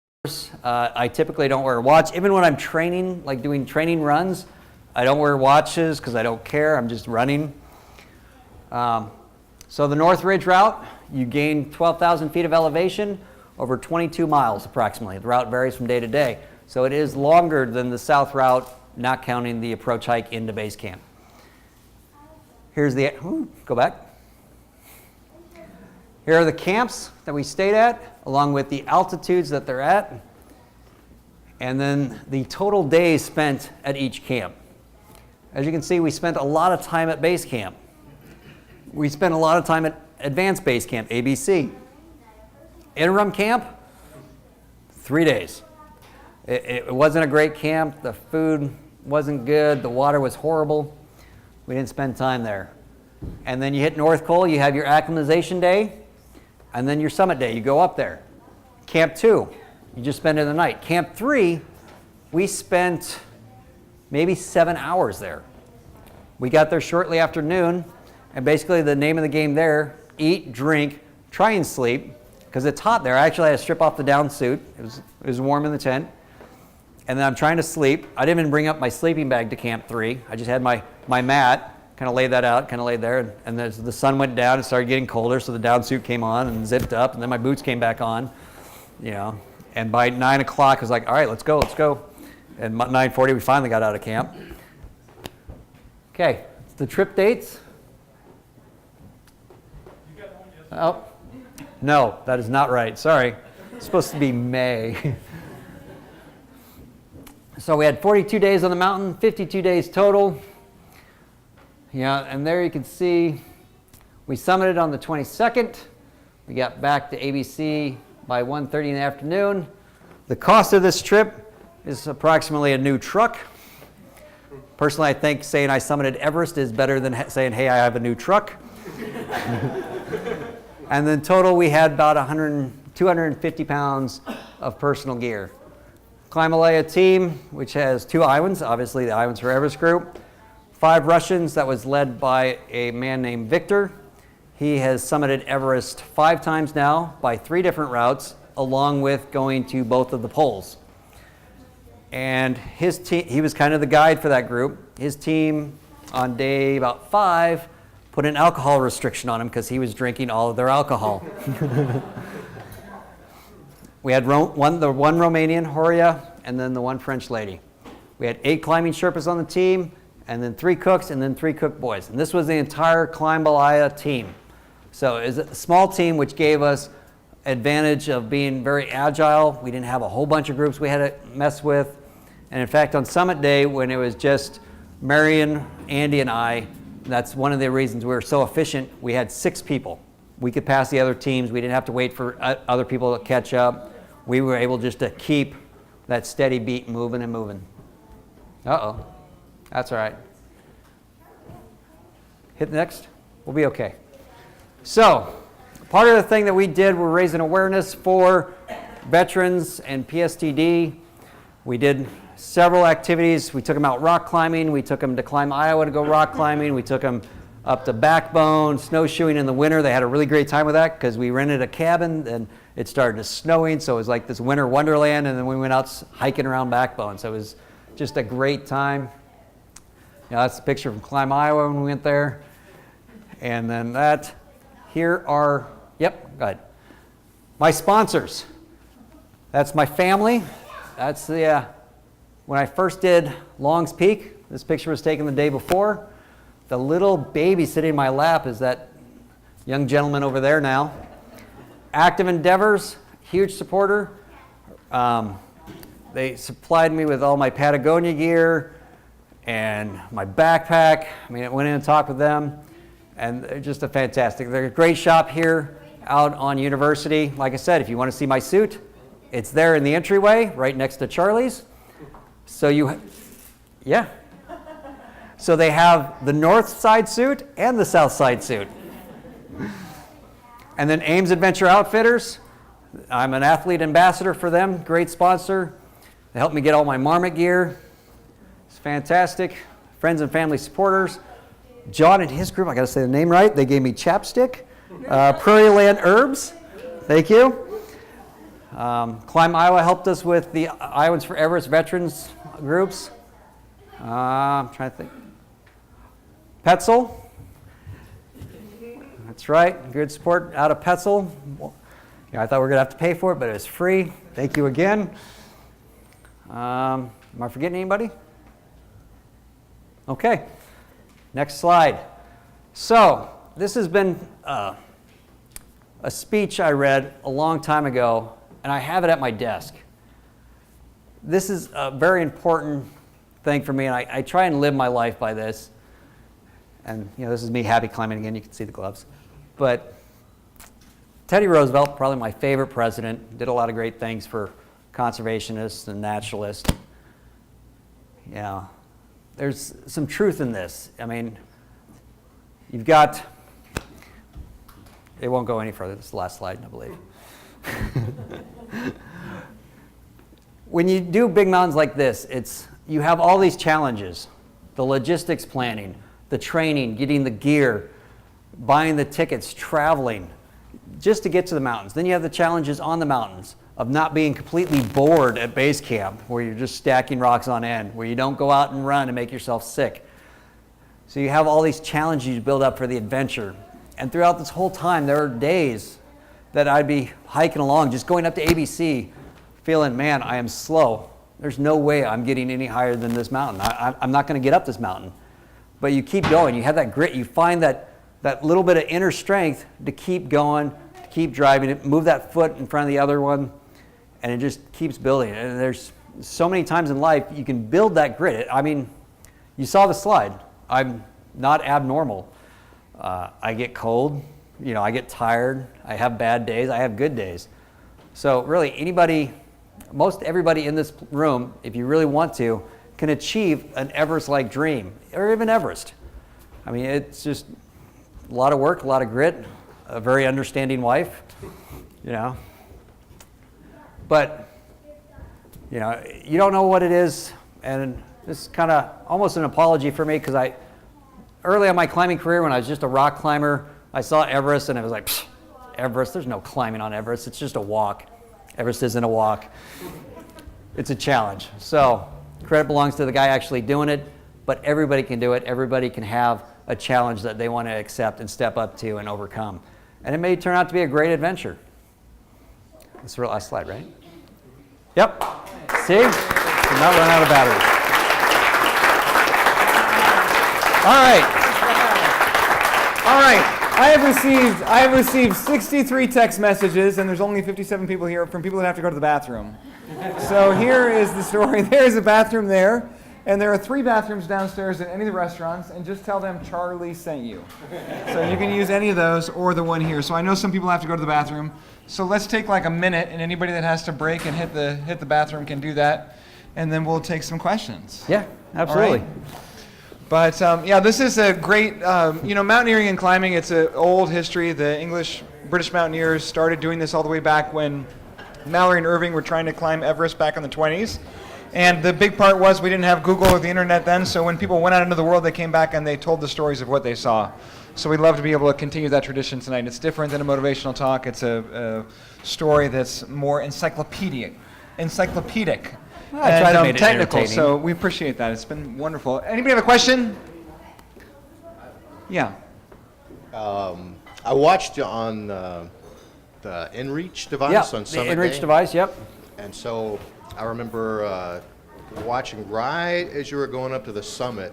I typically don't wear a watch. Even when I'm training, like doing training runs, I don't wear watches because I don't care. I'm just running. So the North Ridge route, you gain 12,000 feet of elevation over 22 miles approximately. The route varies from day to day. So it is longer than the south route, not counting the approach hike into base camp. Here's the, go back. Here are the camps that we stayed at, along with the altitudes that they're at, and then the total days spent at each camp. As you can see, we spent a lot of time at base camp. We spent a lot of time at advanced base camp, ABC. Interim camp, 3 days. It wasn't a great camp. The food wasn't good. The water was horrible. We didn't spend time there. And then you hit North Col, you have your acclimatization day, and then your summit day. You go up there. Camp 2, you just spend the night. Camp 3, we spent maybe 7 hours there. We got there shortly after noon, and basically the name of the game there, eat, drink, try and sleep, because it's hot there. I actually had to strip off the down suit. It was warm in the tent. And then I'm trying to sleep. I didn't even bring up my sleeping bag to Camp 3. I just had my mat, kind of laid that out, kind of laid there. And as the sun went down, it started getting colder, so the down suit came on and zipped up, and then my boots came back on, And by 9 o'clock, I was like, all right, let's go. And 9:40, we finally got out of camp. Okay, the trip dates. Oh, no, that is not right. Sorry. It's supposed to be May. So we had 42 days on the mountain, 52 days total. And there you can see we summited on the 22nd. We got back to ABC by 1:30 in the afternoon. The cost of this trip is approximately a new truck. Personally, I think saying I summited Everest is better than saying, hey, I have a new truck. And then total, we had about 250 pounds of personal gear. Himalaya team, which has 2 Iowans, obviously the Iowans for Everest group. 5 Russians, that was led by a man named Victor. He has summited Everest 5 times now by 3 different routes, along with going to both of the poles. And his team, he was kind of the guide for that group. His team on day about 5 put an alcohol restriction on him because he was drinking all of their alcohol. We had the one Romanian, Horia, and then the 1 French lady. We had 8 climbing Sherpas on the team, and then 3 cooks, and then 3 cook boys. And this was the entire Himalaya team. So it was a small team, which gave us advantage of being very agile. We didn't have a whole bunch of groups we had to mess with. And in fact, on summit day, when it was just Marion, Andy, and I, That's one of the reasons we were so efficient. We had 6 people. We could pass the other teams. We didn't have to wait for other people to catch up. We were able just to keep that steady beat moving and moving. Uh-oh. That's all right. Hit next. We'll be okay. So, part of the thing that we did, we're raising awareness for veterans and PSTD. We did several activities. We took them out rock climbing. We took them to climb Iowa to go rock climbing. We took them up to Backbone, snowshoeing in the winter. They had a really great time with that because we rented a cabin and it started snowing, so it was like this winter wonderland, and then we went out hiking around Backbone. So it was just a great time. That's a picture from Climb Iowa when we went there. And then that, here are, yep, go ahead. My sponsors. That's my family. That's the, when I first did Long's Peak, this picture was taken the day before. The little baby sitting in my lap is that young gentleman over there now. Active Endeavors, huge supporter. They supplied me with all my Patagonia gear and my backpack. I mean, I went in and talked with them, and they're just a fantastic. They're a great shop here out on University. Like I said, if you want to see my suit, it's there in the entryway, right next to Charlie's. So yeah. So they have the north side suit and the south side suit. And then Ames Adventure Outfitters. I'm an athlete ambassador for them, great sponsor. They helped me get all my Marmot gear. It's fantastic. Friends and family supporters. John and his group, I got to say the name right, they gave me chapstick. Prairie Land Herbs, thank you. Climb Iowa helped us with the Iowans for Everest veterans groups. I'm trying to think. Petzl. That's right, good support out of Petzl. I thought we were going to have to pay for it, but it was free. Thank you again. Am I forgetting anybody? Okay, next slide. So, this has been a speech I read a long time ago, and I have it at my desk. This is a very important thing for me, and I try and live my life by this. And this is me happy climbing again. You can see the gloves. But Teddy Roosevelt, probably my favorite president, did a lot of great things for conservationists and naturalists. There's some truth in this. I mean, you've got, it won't go any further. This is the last slide, I believe. When you do big mountains like this, you have all these challenges. The logistics planning, the training, getting the gear, buying the tickets, traveling, just to get to the mountains. Then you have the challenges on the mountains of not being completely bored at base camp, where you're just stacking rocks on end, where you don't go out and run and make yourself sick. So you have all these challenges you build up for the adventure. And throughout this whole time, there are days that I'd be hiking along, just going up to ABC, feeling, man, I am slow. There's no way I'm getting any higher than this mountain. I'm not going to get up this mountain. But you keep going. You have that grit. You find that little bit of inner strength to keep going, to keep driving it, move that foot in front of the other one, and it just keeps building. And there's so many times in life you can build that grit. I mean, you saw the slide. I'm not abnormal. I get cold. I get tired. I have bad days. I have good days. So really, most everybody in this room, if you really want to, can achieve an Everest-like dream, or even Everest. I mean, it's just a lot of work, a lot of grit, a very understanding wife, But, you don't know what it is, and this is kind of almost an apology for me, because early in my climbing career, when I was just a rock climber, I saw Everest, and it was like, Everest, there's no climbing on Everest, it's just a walk. Everest isn't a walk. It's a challenge. So, credit belongs to the guy actually doing it, but everybody can do it. Everybody can have a challenge that they want to accept and step up to and overcome. And it may turn out to be a great adventure. That's the last slide, right? Yep. See? We're not running out of batteries. All right. I have received 63 text messages, and there's only 57 people here from people that have to go to the bathroom. So here is the story. There's a bathroom there. And there are 3 bathrooms downstairs at any of the restaurants, and just tell them Charlie sent you. So you can use any of those or the one here. So I know some people have to go to the bathroom. So let's take like a minute, and anybody that has to break and hit the bathroom can do that, and then we'll take some questions. Yeah, absolutely. All right? But yeah, this is a great, mountaineering and climbing, it's an old history. The British mountaineers started doing this all the way back when Mallory and Irving were trying to climb Everest back in the 20s. And the big part was we didn't have Google or the internet then, so when people went out into the world, they came back and they told the stories of what they saw. So we'd love to be able to continue that tradition tonight. It's different than a motivational talk. It's a story that's more encyclopedic. I tried to make it technical, entertaining. so we appreciate that. It's been wonderful. Anybody have a question? Yeah. I watched you on the InReach device Yeah, on the Summit InReach Day. device, yep. And so I remember watching right as you were going up to the summit.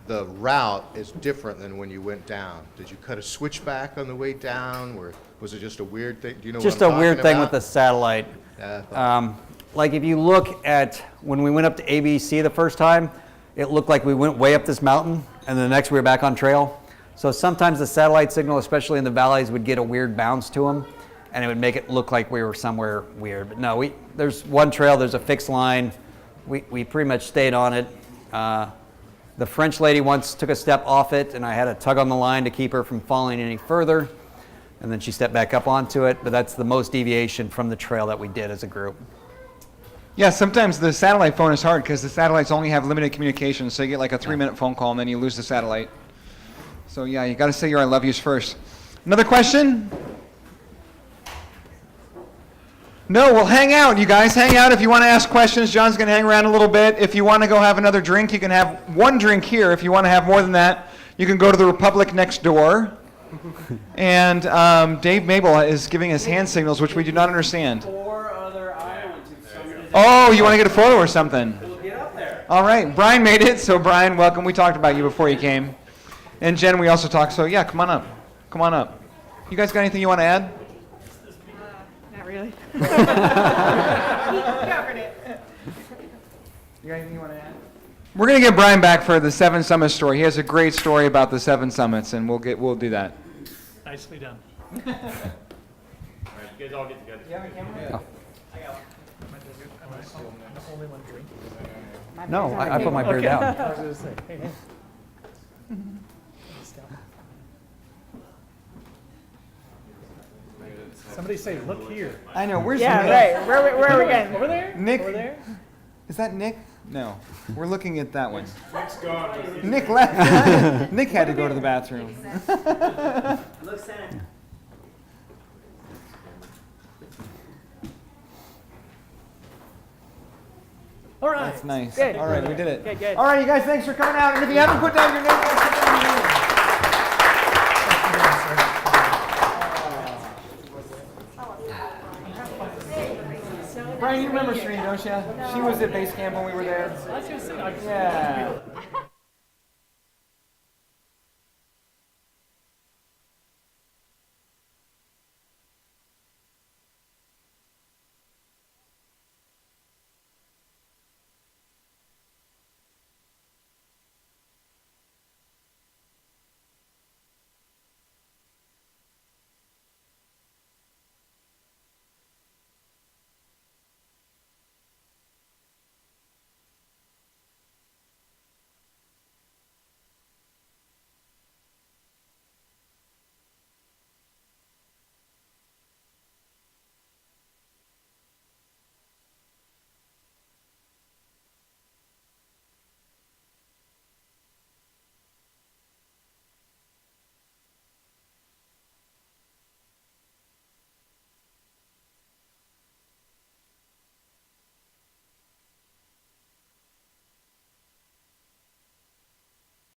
The route is different than when you went down. Did you cut a switchback on the way down, or was it just a weird thing? Do you know Just what a I'm weird talking thing with about? the satellite. Yeah. Like if you look at when we went up to ABC the first time, it looked like we went way up this mountain, and the next we were back on trail. So sometimes the satellite signal, especially in the valleys, would get a weird bounce to them, and it would make it look like we were somewhere weird. But no, there's one trail, there's a fixed line. We pretty much stayed on it. The French lady once took a step off it, and I had to tug on the line to keep her from falling any further. And then she stepped back up onto it, but that's the most deviation from the trail that we did as a group. Yeah, sometimes the satellite phone is hard because the satellites only have limited communication, so you get like a 3-minute phone call and then you lose the satellite. So yeah, you got to say your I love yous first. Another question? No, well, hang out, you guys. Hang out if you want to ask questions. John's going to hang around a little bit. If you want to go have another drink, you can have one drink here. If you want to have more than that, you can go to the Republic next door. And Dave Mabel is giving us hand signals, which we do not understand. 4 other islands in Summit. Oh, you want to get a photo or something? We'll get up there. All right, Brian made it. So Brian, welcome. We talked about you before you came. And Jen, we also talked. So yeah, come on up. Come on up. You guys got anything you want to add? Not really. He covered it. You got anything you want to add? We're gonna get Brian back for the 7 Summits story. He has a great story about the 7 Summits, and we'll do that. Nicely done. All right, you guys all get together. You have a camera? The only one drink. No, I put my beer down. I was gonna say, hey. Somebody say, look here. I know. Where's Yeah, Nick? right. Where are we going? Over there? Nick. Over there? Is that Nick? No. We're looking at that one. Nick's gone. Nick left. Nick had to go to the bathroom. Look, Santa. All right. That's nice. Good. All right, we did it. Good, good. All right, you guys, thanks for coming out. And if you haven't put down your name, put down your name. Brian, you remember Shereen, don't you? She was at base camp when we were there. I was gonna say, Yeah.